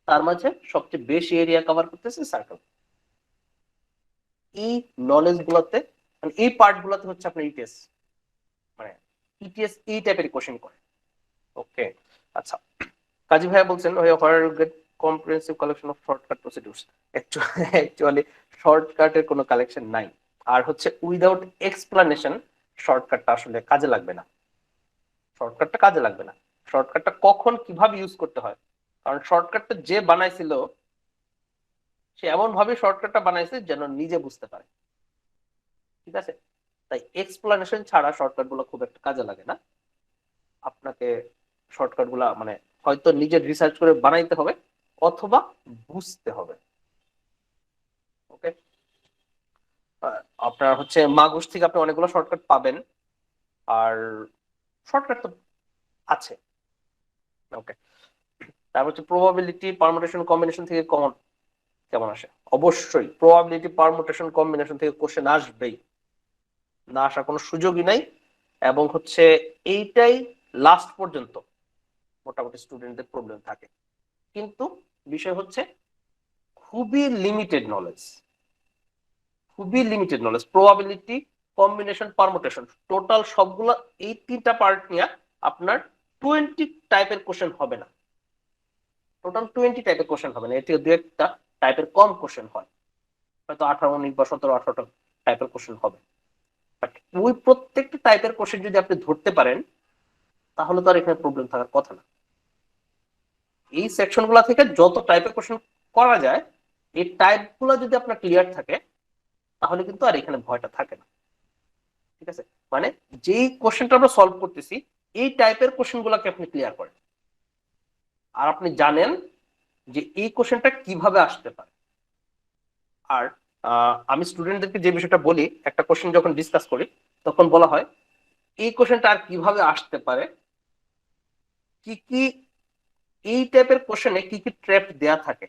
তার মাঝে সবচেয়ে বেশি এরিয়া কভার করতেছে সার্কেল। এই নলেজ গুলাতে, মানে এই পার্ট গুলাতে হচ্ছে আপনার ইটিএস, মানে ইটিএস এই টাইপের কোশ্চেন করে। ওকে, আচ্ছা, কাজী ভাইয়া বলছেন where get comprehensive collection of shortcut procedures. Actually শর্টকাটের কোনো কালেকশন নাই, আর হচ্ছে উইদাউট এক্সপ্লানেশন শর্টকাটটা আসলে কাজে লাগবে না। শর্টকাটটা কাজে লাগবে না, শর্টকাটটা কখন কিভাবে ইউজ করতে হয়, কারণ শর্টকাটটা যে বানাইছিল সে এমন ভাবে শর্টকাটটা বানাইছে যেন নিজে বুঝতে পারে, ঠিক আছে? তাই এক্সপ্লানেশন ছাড়া শর্টকাট গুলো খুব একটা কাজে লাগে না। আপনাকে শর্টকাট গুলা মানে হয়তো নিজের রিসার্চ করে বানাইতে হবে অথবা বুঝতে হবে। ওকে, আপনার হচ্ছে মাগুস থেকে আপনি অনেকগুলো শর্টকাট পাবেন, আর শর্টকাট তো আছে। ওকে, তারপর হচ্ছে প্রবাবিলিটি পারমুটেশন কম্বিনেশন থেকে কমন কেমন আসে? অবশ্যই প্রবাবিলিটি পারমুটেশন কম্বিনেশন থেকে কোশ্চেন আসবেই, না আসার কোনো সুযোগই নাই। এবং হচ্ছে এইটাই লাস্ট পর্যন্ত মোটামুটি স্টুডেন্টদের প্রবলেম থাকে, কিন্তু বিষয় হচ্ছে খুবই লিমিটেড নলেজ, খুবই limited knowledge. Probability, combination, permutation, total সবগুলা এই তিনটা পার্ট নিয়ে আপনার 20 টাইপের কোশ্চেন হবে না, টোটাল 20 টাইপের কোশ্চেন হবে না, এর থেকে দু একটা টাইপের কম কোশ্চেন হয়, হয়তো 18 19 বা 17 18টা টাইপের কোশ্চেন হবে। বাট ওই প্রত্যেকটা টাইপের কোশ্চেন যদি আপনি ধরতে পারেন তাহলে তো আর এখানে প্রবলেম থাকার কথা না। এই সেকশন গুলা থেকে যত টাইপের কোশ্চেন করা যায়, এই টাইপ গুলো যদি আপনার ক্লিয়ার থাকে তাহলে কিন্তু আর এখানে ভয়টা থাকে না, ঠিক আছে? মানে যেই কোশ্চেনটা আমরা সলভ করতেছি এই টাইপের কোশ্চেন গুলাকে আপনি ক্লিয়ার করেন, আর আপনি জানেন যে এই কোশ্চেনটা কিভাবে আসতে পারে। আর আমি স্টুডেন্টদেরকে যে বিষয়টা বলি, একটা কোশ্চেন যখন ডিসকাস করি তখন বলা হয় এই কোশ্চেনটা আর কিভাবে আসতে পারে, কি কি এই টাইপের কোশ্চেনে কি কি ট্র্যাপ দেয়া থাকে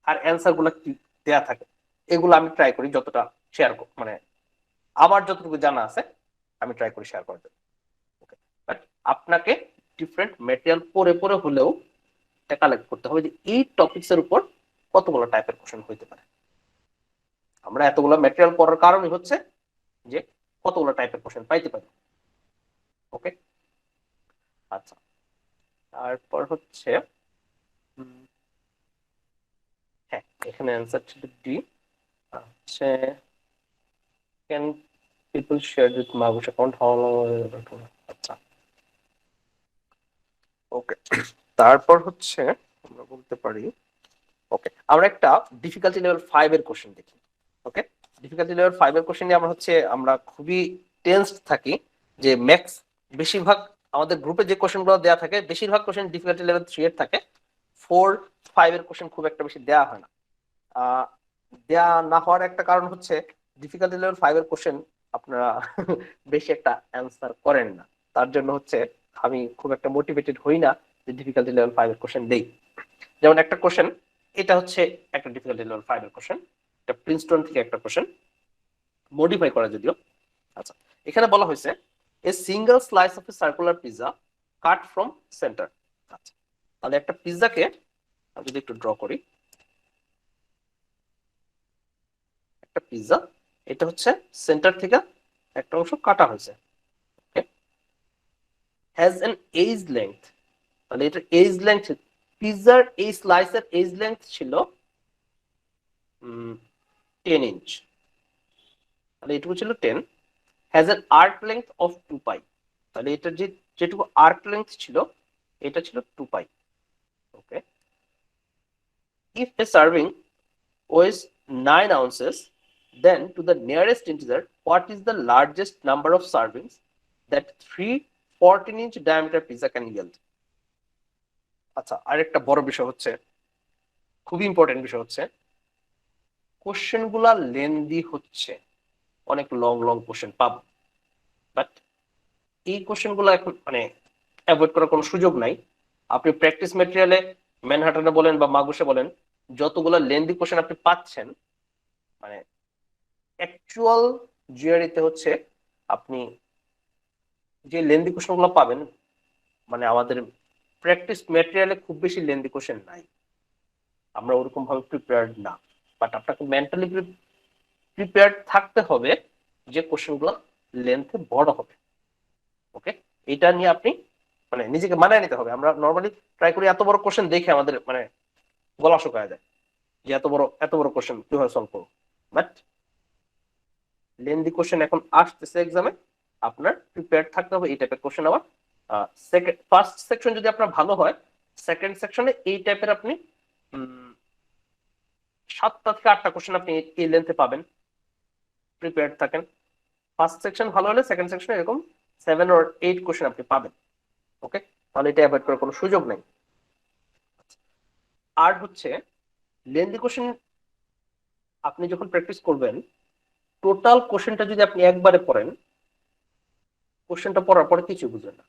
আর অ্যান্সার গুলা কি দেয়া থাকে, এগুলো আমি ট্রাই করি যতটা শেয়ার, মানে আমার যতটুকু জানা আছে আমি ট্রাই করি শেয়ার করার জন্য। বাট আপনাকে ডিফারেন্ট ম্যাটেরিয়াল পড়ে পড়ে হলেও এটা কালেক্ট করতে হবে যে এই টপিকস এর উপর কতগুলো টাইপের কোশ্চেন হইতে পারে। আমরা এতগুলো ম্যাটেরিয়াল পড়ার কারণই হচ্ছে যে কতগুলো টাইপের কোশ্চেন পাইতে পারি। ওকে, আচ্ছা, তারপর হচ্ছে হ্যাঁ, এখানে অ্যান্সার ছিল ডি। হচ্ছে can people share with Magoosh account how long? আচ্ছা, ওকে, তারপর হচ্ছে আমরা বলতে পারি, ওকে, আমরা একটা ডিফিকাল্টি লেভেল 5 এর কোশ্চেন দেখি। ওকে, ডিফিকাল্টি লেভেল 5 এর কোশ্চেন নিয়ে আমরা খুবই টেন্সড থাকি, যে ম্যাক্স বেশিরভাগ আমাদের গ্রুপে যে কোশ্চেন গুলো দেওয়া থাকে বেশিরভাগ কোশ্চেন ডিফিকাল্টি লেভেল 3 এর থাকে, 4 5 এর কোশ্চেন খুব একটা বেশি দেওয়া হয় না। দেয়া না হওয়ার একটা কারণ হচ্ছে ডিফিকাল্টি লেভেল 5 এর কোশ্চেন আপনারা বেশি একটা অ্যান্সার করেন না, তার জন্য হচ্ছে আমি খুব একটা মোটিভেটেড হই না যে ডিফিকাল্টি লেভেল 5 এর কোশ্চেন দেই। যেমন একটা কোশ্চেন, এটা হচ্ছে একটা ডিফিকাল্টি লেভেল 5 এর কোশ্চেন, এটা প্রিন্সটন থেকে একটা কোশ্চেন, মডিফাই করা যদিও। আচ্ছা, এখানে বলা হয়েছে a single slice of A circular pizza cut from centre. আচ্ছা, তাহলে একটা পিজাকে আমি যদি একটু ড্র করি, একটা পিজা, এটা হচ্ছে সেন্টার থেকে একটা অংশ কাটা হয়েছে। হ্যাজ এন এজ লেংথ, তাহলে এটা এজ লেংথ, পিজার এই স্লাইসের এজ লেংথ ছিল 10 ইঞ্চ, তাহলে এটুকু ছিল 10, has an arc length of 2 pi, তাহলে এটা যেটুকু আর্ক লেংথ ছিল এটা ছিল 2 pi. Okay, if a serving weighs 9 ounces, then to the nearest integer, what is the largest number of servings that 3 14-inch diameter pizza can yield? আচ্ছা, আরেকটা বড় বিষয় হচ্ছে, খুবই ইম্পর্টেন্ট বিষয় হচ্ছে, কোশ্চেন গুলা লেন্দি হচ্ছে, অনেক লং লং কোশ্চেন পাব, বাট এই কোশ্চেন গুলা এখন মানে অ্যাভয়েড করার কোনো সুযোগ নাই। আপনি প্র্যাকটিস ম্যাটেরিয়ালে ম্যানহাটনে বলেন বা মাগুসে বলেন, যতগুলো লেন্দি কোশ্চেন আপনি পাচ্ছেন, মানে অ্যাকচুয়াল জিআরইতে হচ্ছে আপনি যে লেন্দি কোশ্চেন গুলো পাবেন, মানে আমাদের প্র্যাকটিস ম্যাটেরিয়ালে খুব বেশি লেন্দি কোশ্চেন নাই, আমরা ওরকম ভাবে প্রিপেয়ার্ড না, বাট আপনাকে মেন্টালি প্রিপেয়ার্ড থাকতে হবে যে কোশ্চেন গুলো লেন্থে বড় হবে। ওকে, এটা নিয়ে আপনি মানে নিজেকে মানায় নিতে হবে। আমরা নর্মালি ট্রাই করি এত বড় কোশ্চেন দেখে আমাদের মানে গলা শুকায় যায়, যে এত বড় কোশ্চেন কিভাবে সলভ করবো, বাট লেন্দি কোশ্চেন এখন আসতেছে এক্সামে, আপনার প্রিপেয়ার থাকতে হবে এই টাইপের কোশ্চেন। আবার সেকেন্ড ফার্স্ট সেকশন যদি আপনার ভালো হয়, সেকেন্ড সেকশনে এই টাইপের আপনি 7টা থেকে 8টা কোশ্চেন আপনি এই লেন্থে পাবেন, প্রিপেয়ার থাকেন। ফার্স্ট সেকশন ভালো হলে সেকেন্ড সেকশনে এরকম 7 or 8 কোশ্চেন আপনি পাবেন। ওকে, তাহলে এটা অ্যাভয়েড করার কোনো সুযোগ নেই। আর হচ্ছে লেন্দি কোশ্চেন আপনি যখন প্র্যাকটিস করবেন, টোটাল কোশ্চেনটা যদি আপনি একবারে পড়েন, কোশ্চেনটা পড়ার পরে কিছু বুঝবেন না,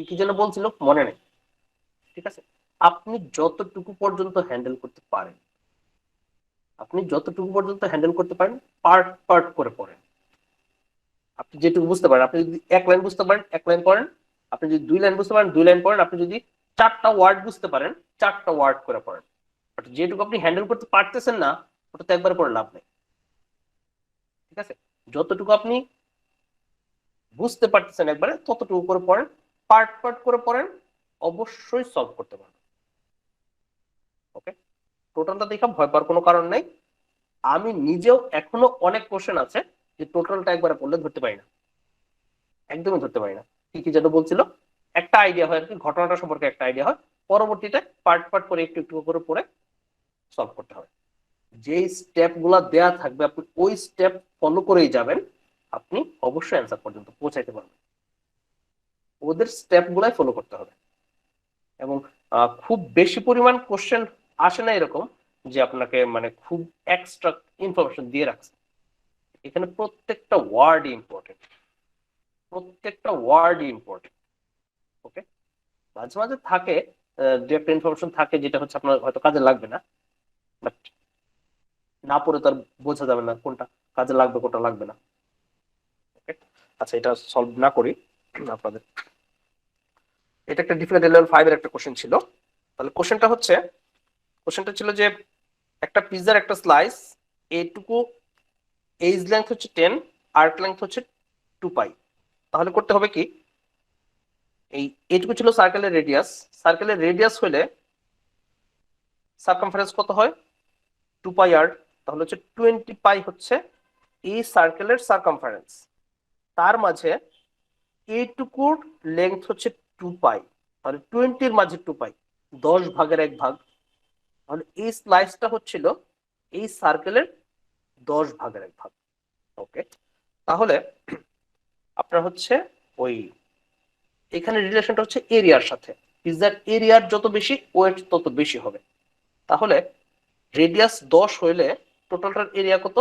কি যেন বলছিল মনে নেই। ঠিক আছে, আপনি যতটুকু পর্যন্ত হ্যান্ডেল করতে পারেন, পার্ট পার্ট করে পড়েন। আপনি যেটুকু বুঝতে পারেন, আপনি যদি 1 লাইন বুঝতে পারেন 1 লাইন পড়েন, আপনি যদি 2 লাইন বুঝতে পারেন 2 লাইন পড়েন, আপনি যদি 4টা ওয়ার্ড বুঝতে পারেন 4টা ওয়ার্ড করে পড়েন। বাট যেটুকু আপনি হ্যান্ডেল করতে পারতেছেন না, ওটা তো একবার পড়ে লাভ নেই। ঠিক আছে, যতটুকু আপনি বুঝতে পারতেছেন একবারে ততটুকু করে পড়েন, পার্ট পার্ট করে পড়েন, অবশ্যই সলভ করতে পারবেন। ওকে, টোটালটা দেখা ভয় পাওয়ার কোনো কারণ নেই। আমি নিজেও এখনো অনেক কোশ্চেন আছে যে টোটালটা একবারে পড়লে ধরতে পারি না, একদমই ধরতে পারি না। কি যেন বলছিল, একটা আইডিয়া হয় আর কি, ঘটনাটা সম্পর্কে একটা আইডিয়া হয়, পরবর্তীতে পার্ট পার্ট করে একটু একটু করে পড়ে সলভ করতে হবে। যে স্টেপ গুলা দেয়া থাকবে আপনি ওই স্টেপ ফলো করেই যাবেন, আপনি অবশ্যই অ্যান্সার পর্যন্ত পৌঁছাইতে পারবেন। ওদের স্টেপ গুলাই ফলো করতে হবে। এবং খুব বেশি পরিমাণ কোশ্চেন আসে না এরকম যে আপনাকে মানে খুব এক্সট্রা ইনফরমেশন দিয়ে রাখছে। এখানে প্রত্যেকটা ওয়ার্ড ইম্পর্টেন্ট, প্রত্যেকটা ওয়ার্ড ইম্পর্টেন্ট। ওকে, মাঝে মাঝে থাকে দু একটা ইনফরমেশন থাকে যেটা হচ্ছে আপনার হয়তো কাজে লাগবে না, বাট না পড়ে তো আর বোঝা যাবে না কোনটা কাজে লাগবে কোনটা লাগবে না। ওকে, আচ্ছা এটা সলভ না করি আপনাদের, এটা একটা ডিফিকাল্টি লেভেল 5 এর একটা কোশ্চেন ছিল। তাহলে কোশ্চেনটা ছিল যে একটা পিৎজার একটা স্লাইস, এইটুকু এজ লেংথ হচ্ছে 10, আর্ক লেংথ হচ্ছে 2 পাই। তাহলে করতে হবে কি, এইটুকু ছিল সার্কেলের রেডিয়াস হলে সার্কামফারেন্স কত হয় 2 পাই আর, তাহলে হচ্ছে 20 পাই হচ্ছে এই সার্কেলের সার্কামফারেন্স। তার মাঝে এইটুকুর লেংথ হচ্ছে 2 পাই, তাহলে 20 এর মাঝে 2 পাই 10 ভাগের 1 ভাগ, তাহলে এই স্লাইসটা হচ্ছিল এই সার্কেলের 10 ভাগের 1 ভাগ। ওকে, তাহলে আপনার হচ্ছে ওই এখানে রিলেশনটা হচ্ছে এরিয়ার সাথে, পিৎজার এরিয়ার যত বেশি ওয়েট তত বেশি হবে। তাহলে রেডিয়াস 10 হইলে টোটালটার এরিয়া কত,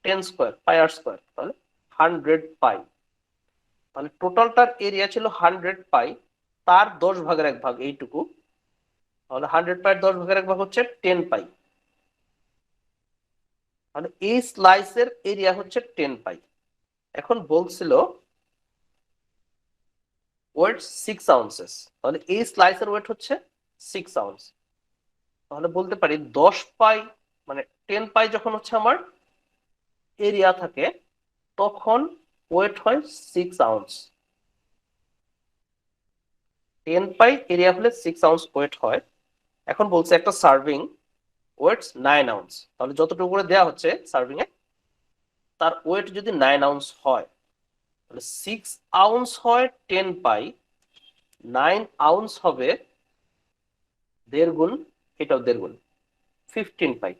10 স্কোয়ার পাই আর স্কোয়ার, তাহলে 100 পাই। তাহলে টোটালটার এরিয়া ছিল 100 পাই, তার 10 ভাগের 1 ভাগ এইটুকু, তাহলে 100 পাই 10 ভাগের 1 ভাগ হচ্ছে 10 পাই। তাহলে এই স্লাইসের এরিয়া হচ্ছে 10 পাই। এখন বলছিল ওয়েট 6 আউন্সেস, তাহলে এই স্লাইসের ওয়েট হচ্ছে 6 আউন্স। তাহলে বলতে পারি 10 পাই মানে 10 পাই যখন হচ্ছে আমার এরিয়া থাকে, তখন ওয়েট হয় 6 আউন্স। 10 পাই এরিয়া হলে 6 আউন্স ওয়েট হয়। এখন বলছে একটা সার্ভিং ওয়েটস 9 আউন্স, তাহলে যতটুকু করে দেওয়া হচ্ছে সার্ভিং এ তার ওয়েট যদি 9 আউন্স হয়, তাহলে 6 আউন্স হয় 10 পাই, 9 আউন্স হবে 1.5 গুণ, এটাও 1.5 গুণ, 15 পাই।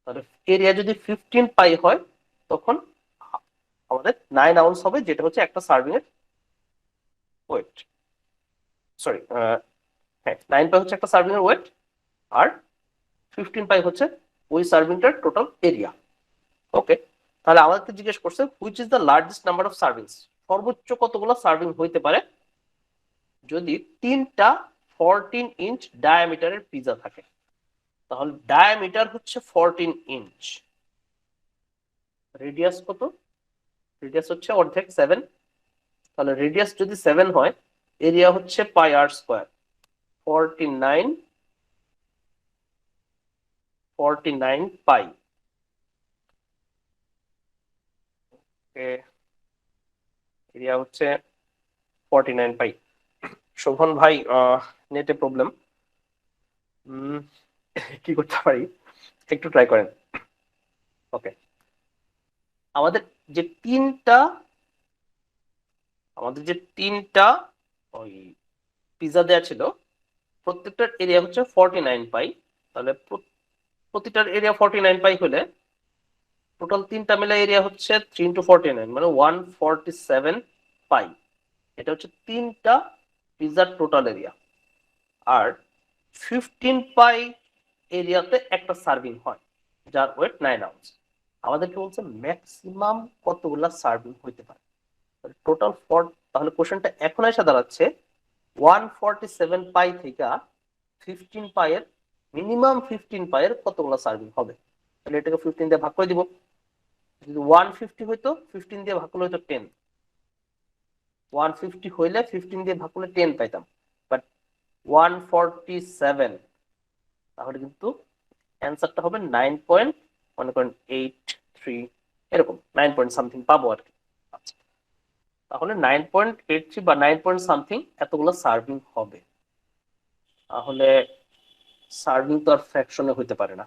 তাহলে এরিয়া যদি 15 পাই হয় তখন আমাদের 9 আউন্স হবে, যেটা হচ্ছে একটা সার্ভিং এর ওয়েট। সরি, হ্যাঁ 9 পাই হচ্ছে একটা সার্ভিং এর ওয়েট, আর 15 পাই হচ্ছে ওই সার্ভিংটার টোটাল এরিয়া। ওকে, তাহলে আমাদেরকে জিজ্ঞেস করছে which is the largest number of servings, সর্বোচ্চ কতগুলো সার্ভিং হইতে পারে যদি 3টা 14 ইঞ্চ ডায়ামিটারের পিজা থাকে। তাহলে ডায়ামিটার হচ্ছে 14 ইঞ্চ, রেডিয়াস কত, রেডিয়াস হচ্ছে অর্ধেক 7, তাহলে রেডিয়াস যদি 7 হয় এরিয়া হচ্ছে পাই আর স্কয়ার, 49 পাই। এরিয়া হচ্ছে 49 পাই। শোভন ভাই নেটে প্রবলেম, কি করতে পারি একটু ট্রাই করেন। ওকে, আমাদের যে তিনটা ওই পিজা দেয়া ছিল প্রত্যেকটার এরিয়া হচ্ছে 49 পাই, তাহলে প্রতিটার এরিয়া 49 পাই হলে টোটাল তিনটা মিলে এরিয়া হচ্ছে 3 ইন্টু 49 মানে 147 পাই। এটা হচ্ছে তিনটা পিজার টোটাল এরিয়া। আর 15 পাই এরিয়াতে একটা সার্ভিং হয় যার ওয়েট 9 আউন্স। আমাদেরকে বলছে ম্যাক্সিমাম কতগুলা সার্ভিং হইতে পারে টোটাল ফর, তাহলে কোশ্চেনটা এখন এসে দাঁড়াচ্ছে 147 পাই থেকে 15 পাইয়ের মিনিমাম 15 পাইয়ের কতগুলো সার্ভিং হবে। তাহলে এটাকে 15 দিয়ে ভাগ করে দিব, যদি 150 হইতো 15 দিয়ে ভাগ করলে হইতো 10, 150 হইলে 15 দিয়ে ভাগ করলে 10 পাইতাম, বাট 147, তাহলে কিন্তু অ্যান্সারটা হবে 9.83, এরকম 9 পয়েন্ট সামথিং পাবো আর কি। আচ্ছা, তাহলে 9.83 বা 9 পয়েন্ট সামথিং এতগুলো সার্ভিং হবে। তাহলে সার্ভিং তো আর ফ্র্যাকশনে হইতে পারে না।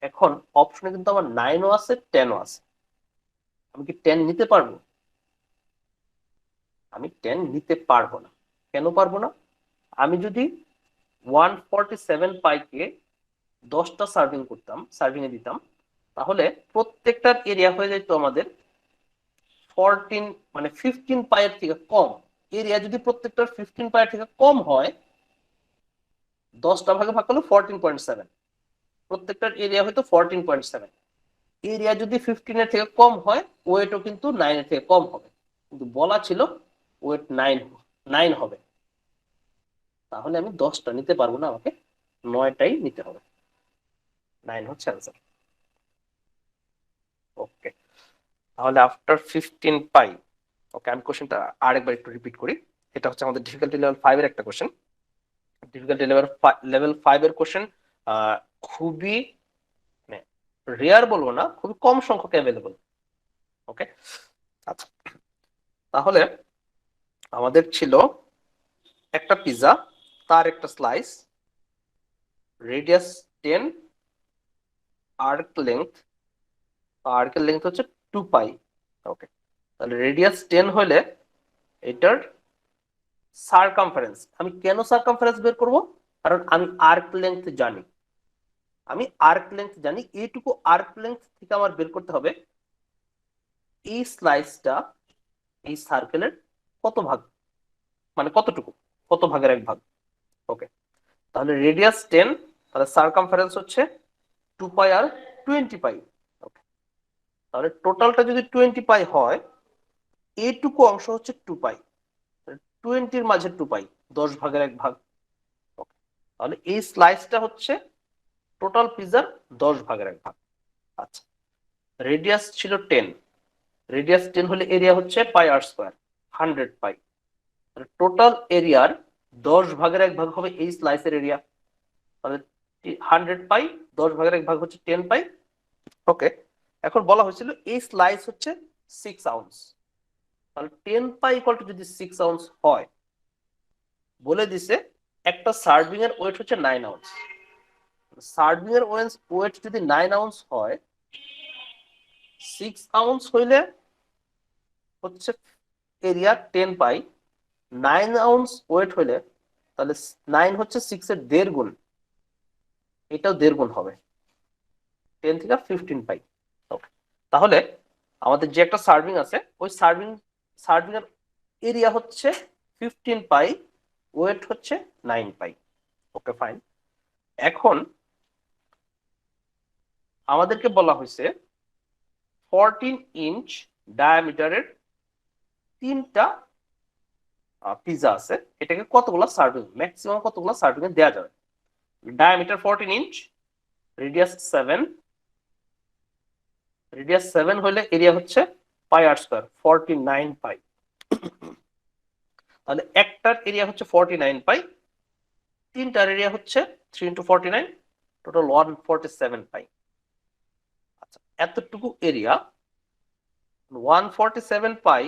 এখন অপশনে কিন্তু আমার 9ও আছে 10ও আছে, আমি কি 10 নিতে পারবো? আমি 10 নিতে পারবো না। কেন পারবো না? আমি যদি 147 পাইকে 10টা সার্ভিং করতাম, সার্ভিং এ দিতাম, তাহলে প্রত্যেকটার এরিয়া হয়ে যেত আমাদের 14 মানে 15 পাইয়ের থেকে কম। এরিয়া যদি প্রত্যেকটার 15 পাইয়ের থেকে কম হয়, 10টা ভাগে ভাগ করলে 14.7, প্রত্যেকটার এরিয়া হয়তো 14.7। এরিয়া যদি 15 এর থেকে কম হয় ওয়েটও কিন্তু 9 এর থেকে কম হবে, কিন্তু বলা ছিল ওয়েট 9 হবে। তাহলে আমি 10টা নিতে পারবো না, আমাকে 9টাই নিতে হবে। 9 হচ্ছে অ্যান্সার। ওকে, তাহলে আফটার 15 পাই, ওকে আমি কোশ্চেনটা আরেকবার একটু রিপিট করি। এটা হচ্ছে আমাদের ডিফিকাল্টি লেভেল 5 এর একটা কোশ্চেন। ডিফিকাল্টি লেভেল 5 এর কোশ্চেন খুবই রেয়ার বলবো না, খুবই কম সংখ্যক অ্যাভেলেবল। ওকে, আচ্ছা, তাহলে আমাদের ছিল একটা পিজা, তার একটা স্লাইস, রেডিয়াস 10, আর্কের লেংথ হচ্ছে 2 পাই। ওকে, তাহলে রেডিয়াস 10 হলে এটার সারকামফারেন্স, আমি কেন সারকামফারেন্স বের করব? কারণ আমি আর্ক লেংথ জানি, এইটুকু আর্ক লেংথ থেকে আমার বের করতে হবে এই স্লাইসটা এই সার্কেলের কত ভাগ, মানে কতটুকু, কত ভাগের এক ভাগ। ওকে, তাহলে রেডিয়াস 10, তাহলে সারকামফারেন্স হচ্ছে 2 পাই আর 20 পাই। ওকে, তাহলে টোটালটা যদি 20 পাই হয়, এইটুকু অংশ হচ্ছে 2 পাই, 20 মাঝে 2 পাই 10 ভাগের এক ভাগ। তাহলে এই স্লাইসটা হচ্ছে টোটাল পিজার 10 ভাগের এক ভাগ। আচ্ছা, রেডিয়াস ছিল 10, রেডিয়াস 10 হলে এরিয়া হচ্ছে পাই আর স্কয়ার, 100 পাই। টোটাল এরিয়ার 10 ভাগের এক ভাগ হবে এই স্লাইসের এরিয়া, তাহলে 100 পাই 10 ভাগের এক ভাগ হচ্ছে 10 পাই। ওকে, এখন বলা হয়েছিল এই স্লাইস হচ্ছে 6 আউন্স, তাহলে 10 পাই ইকুয়াল টু যদি 6 আউন্স হয়, বলে দিছে একটা সার্ভিং এর ওয়েট হচ্ছে 9 আউন্স। সার্ভিং এর ওয়েট যদি 9 আউন্স হয়, 6 আউন্স হইলে হচ্ছে এরিয়া 10 পাই, 9 আউন্স ওয়েট হইলে তাহলে 9 হচ্ছে 6 এর 1.5 গুণ, এটাও 1.5 গুণ হবে, 10 থেকে 15 পাই। ওকে, তাহলে আমাদের যে একটা সার্ভিং আছে, ওই সার্ভিং এর এরিয়া হচ্ছে 15 পাই, ওয়েট হচ্ছে 9 পাই। Okay fine. এখন আমাদেরকে বলা হয়েছে 14 ইঞ্চ ডায়ামিটারের 3টা পিজা আছে, এটাকে কতগুলো সার্ভিং, ম্যাক্সিমাম কতগুলো সার্ভিং এ দেওয়া যাবে। ডায়ামিটার 14 ইঞ্চ, রেডিয়াস 7, রেডিয়াস 7 হলে এরিয়া হচ্ছে পাই আর স্কয়ার 49 পাই। তাহলে একটার এরিয়া হচ্ছে 49 পাই, তিনটার এরিয়া হচ্ছে 3 × 49, টোটাল 147 পাই। আচ্ছা, এতটুকু এরিয়া 147 পাই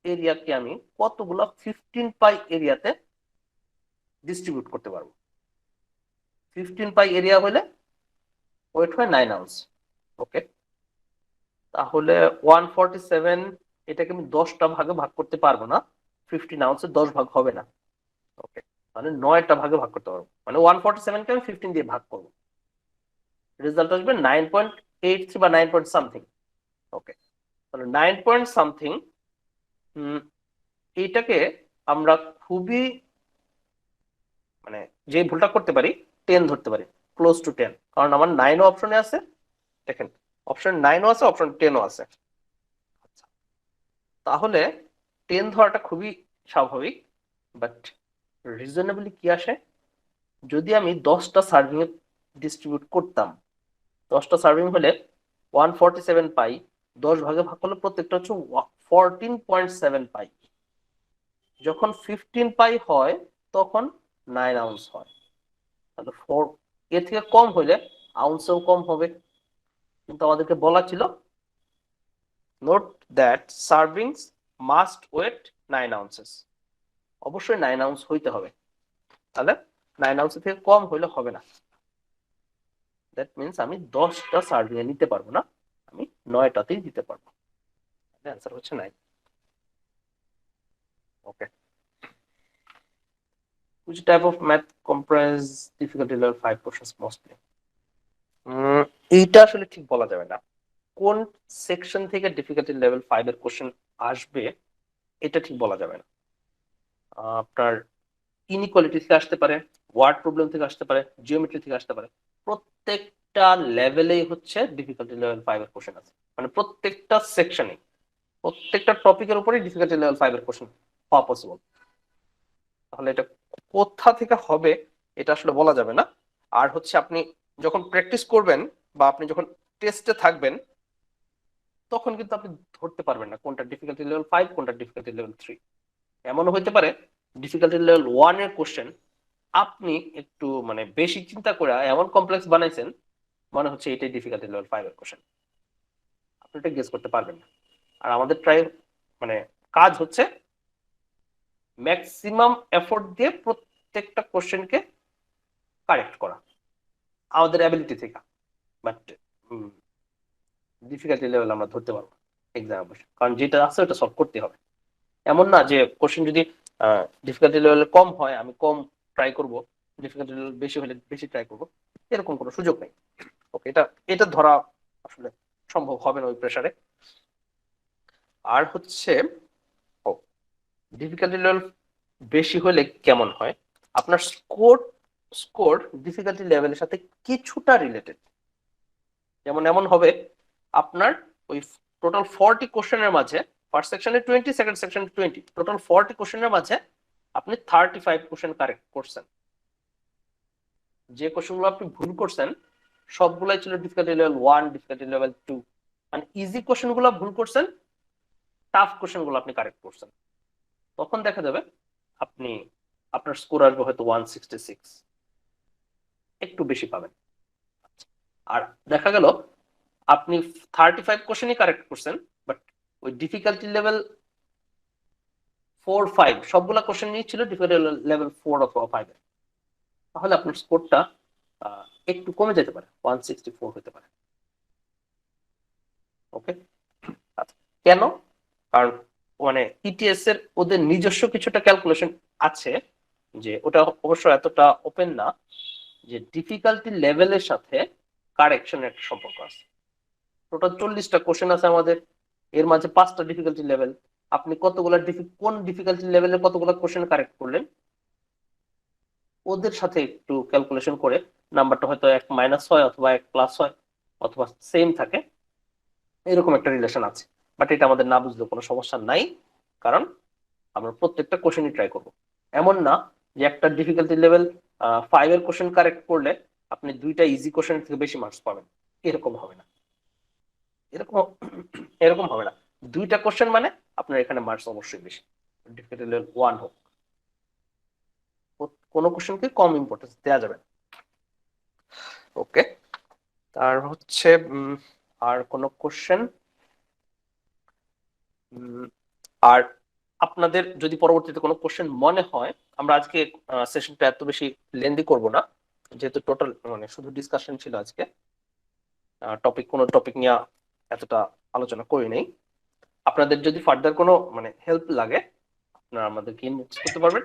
এরিয়াকে আমি কতগুলো 15 পাই এরিয়াতে ডিস্ট্রিবিউট করতে পারবো। 15 পাই এরিয়া হলে ওয়েট হয় 9 আউন্স। ওকে, তাহলে 147 এটাকে আমি 10টা ভাগে ভাগ করতে পারবো না, 15 আউন্সে 10 ভাগ হবে না। ওকে, মানে 9টা ভাগে ভাগ করতে পারবো, মানে 147 কে আমি 15 দিয়ে ভাগ করবো, রেজাল্ট আসবে 9.83 বা 9 পয়েন্ট সামথিং। ওকে, তাহলে 9 পয়েন্ট সামথিং, এইটাকে আমরা খুবই মানে যে ভুলটা করতে পারি 10 ধরতে পারি, ক্লোজ টু 10, কারণ আমার 9ও অপশনে আছে, দেখেন অপশন 9ও আছে, অপশন 10ও আছে। আচ্ছা, তাহলে 10 ধরাটা খুবই স্বাভাবিক, বাট রিজনেবলি কি আসে, যদি আমি 10টা সার্ভিং ডিস্ট্রিবিউট করতাম, 10টা সার্ভিং হলে 147 পাই, 10 ভাগে ভাগ করলে প্রত্যেকটা হচ্ছে 14.7 পাই। যখন 15 পাই হয় তখন 9 আউন্স হয়, তাহলে 4 এর থেকে কম হলে আউন্সেও কম হবে। কিন্তু আমাদেরকে বলা ছিল note that servings must wait 9 আউন্সেস, অবশ্যই 9 আউন্স হইতে হবে, তাহলে 9 আউন্সের থেকে কম হইলে হবে না। দ্যাট মিনস আমি 10টা সার্ভিং এ নিতে পারবো না, আমি 9টাতেই দিতে পারবো। অ্যান্সার হচ্ছে 9। ওকে, which type of math comprise difficulty level 5 questions mostly? এইটা আসলে ঠিক বলা যাবে না, কোন সেকশন থেকে ডিফিকাল্টি লেভেল 5 এর কোশ্চেন আসবে এটা ঠিক বলা যাবে না। আপনার ইনইকুয়ালিটি থেকে আসতে পারে, ওয়ার্ড প্রবলেম থেকে আসতে পারে, জিওমেট্রি থেকে আসতে পারে, প্রত্যেকটা লেভেলেই হচ্ছে ডিফিকাল্টি লেভেল 5 এর কোশ্চেন আছে, মানে প্রত্যেকটা সেকশনে, প্রত্যেকটা টপিকের উপরেই ডিফিকাল্টি লেভেল 5 এর কোশ্চেন হওয়া পসিবল। তাহলে এটা কোথা থেকে হবে এটা আসলে বলা যাবে না। আর হচ্ছে আপনি যখন প্র্যাকটিস করবেন বা আপনি যখন টেস্টে থাকবেন, তখন কিন্তু আপনি ধরতে পারবেন না কোনটা ডিফিকাল্টি লেভেল 5, কোনটা ডিফিকাল্টি লেভেল 3। এমনও হইতে পারে ডিফিকাল্টি লেভেল 1 এর কোশ্চেন আপনি একটু মানে বেশি চিন্তা করে এমন কমপ্লেক্স বানাইছেন, মনে হচ্ছে এটাই ডিফিকাল্টি লেভেল 5 এর কোশ্চেন, আপনি এটা গেস করতে পারবেন না। আর আমাদের ট্রাই মানে কাজ হচ্ছে ম্যাক্সিমাম এফোর্ট দিয়ে প্রত্যেকটা কোশ্চেনকে কারেক্ট করা আমাদের অ্যাবিলিটি থেকে, বাট ডিফিকাল্টি লেভেল আমরা ধরতে পারবো এক্সামে বসে, কারণ যেটা আছে ওটা সলভ করতে হবে। এমন না যে কোশ্চেন যদি ডিফিকাল্টি লেভেল কম হয় আমি কম ট্রাই করব, ডিফিকাল্টি লেভেল বেশি হলে বেশি ট্রাই করব, এরকম কোনো সুযোগ নেই। ওকে, এটা এটা ধরা আসলে সম্ভব হবে না ওই প্রেসারে। আর হচ্ছে ডিফিকাল্টি লেভেল বেশি হলে কেমন হয়, আপনার স্কোর ডিফিকাল্টি লেভেলের সাথে কিছুটা রিলেটেড। যেমন এমন হবে আপনার ওই টোটাল 40 কোশ্চেনের মাঝে, ফার্স্ট সেকশনে 20, সেকেন্ড সেকশনে 20, টোটাল 40 কোশ্চেনের মাঝে আপনি 35 কোশ্চেন কারেক্ট করছেন। যে কোশ্চেনগুলো আপনি ভুল করছেন সবগুলাই ছিল ডিফিকাল্টি লেভেল 1, ডিফিকাল্টি লেভেল 2, মানে ইজি কোশ্চেনগুলো ভুল করছেন, টাফ কোশ্চেনগুলো আপনি কারেক্ট করছেন। তখন দেখা যাবে আপনি আপনার স্কোর আসবে হয়তো 166, একটু বেশি পাবেন। আর দেখা গেল আপনি 35 কোশ্চেনই কারেক্ট করছেন, বাট ওই ডিফিকাল্টি লেভেল 4-5 সবগুলা কোশ্চেন নিয়েছিল ডিফিকাল্টি লেভেল 4 অথবা 5 এর, তাহলে আপনার স্কোরটা একটু কমে যেতে পারে, 164 হতে পারে। ওকে, আচ্ছা কেন? কারণ মানে ইটিএস এর ওদের নিজস্ব কিছুটা ক্যালকুলেশন আছে, যে ওটা অবশ্য এতটা ওপেন না, যে ডিফিকাল্টি লেভেলের সাথে কারেকশনের একটা সম্পর্ক আছে। টোটাল 40টা কোশ্চেন আছে আমাদের, এর মাঝে 5টা ডিফিকাল্টি লেভেল। আপনি কতগুলা কোন ডিফিকাল্টি লেভেলে কতগুলা কোশ্চেন কারেক্ট করলেন, ওদের সাথে একটু ক্যালকুলেশন করে নাম্বারটা হয়তো 1 মাইনাস হয় অথবা 1 প্লাস হয় অথবা সেম থাকে, এরকম একটা রিলেশন আছে। বাট এটা আমাদের না বুঝলেও কোনো সমস্যা নাই, কারণ আমরা প্রত্যেকটা কোশ্চেনই ট্রাই করব। এমন না যে একটা ডিফিকাল্টি লেভেল 5 এর কোশ্চেন কারেক্ট করলে আপনি 2টা ইজি কোশ্চেন থেকে বেশি মার্কস পাবেন, এরকম হবে না। এরকম এরকম হবে না, 2টা কোশ্চেন মানে আপনার এখানে মার্কস অবশ্যই বেশি, ডিফিকাল্টি লেভেল 1 হোক। কোনো কোশ্চেনকে কম ইম্পর্টেন্স দেওয়া যাবে না। ওকে, তার হচ্ছে আর কোন কোশ্চেন? আর আপনাদের যদি পরবর্তীতে কোনো কোশ্চেন মনে হয়, আমরা আজকে সেশনটা এত বেশি লেন্দি করব না, যেহেতু টোটাল মানে শুধু ডিসকাশন ছিল আজকে, কোনো টপিক নিয়ে এতটা আলোচনা করি নাই। আপনাদের যদি ফার্দার কোনো মানে হেল্প লাগে, আপনারা আমাদেরকে ইনবক্স করতে পারবেন।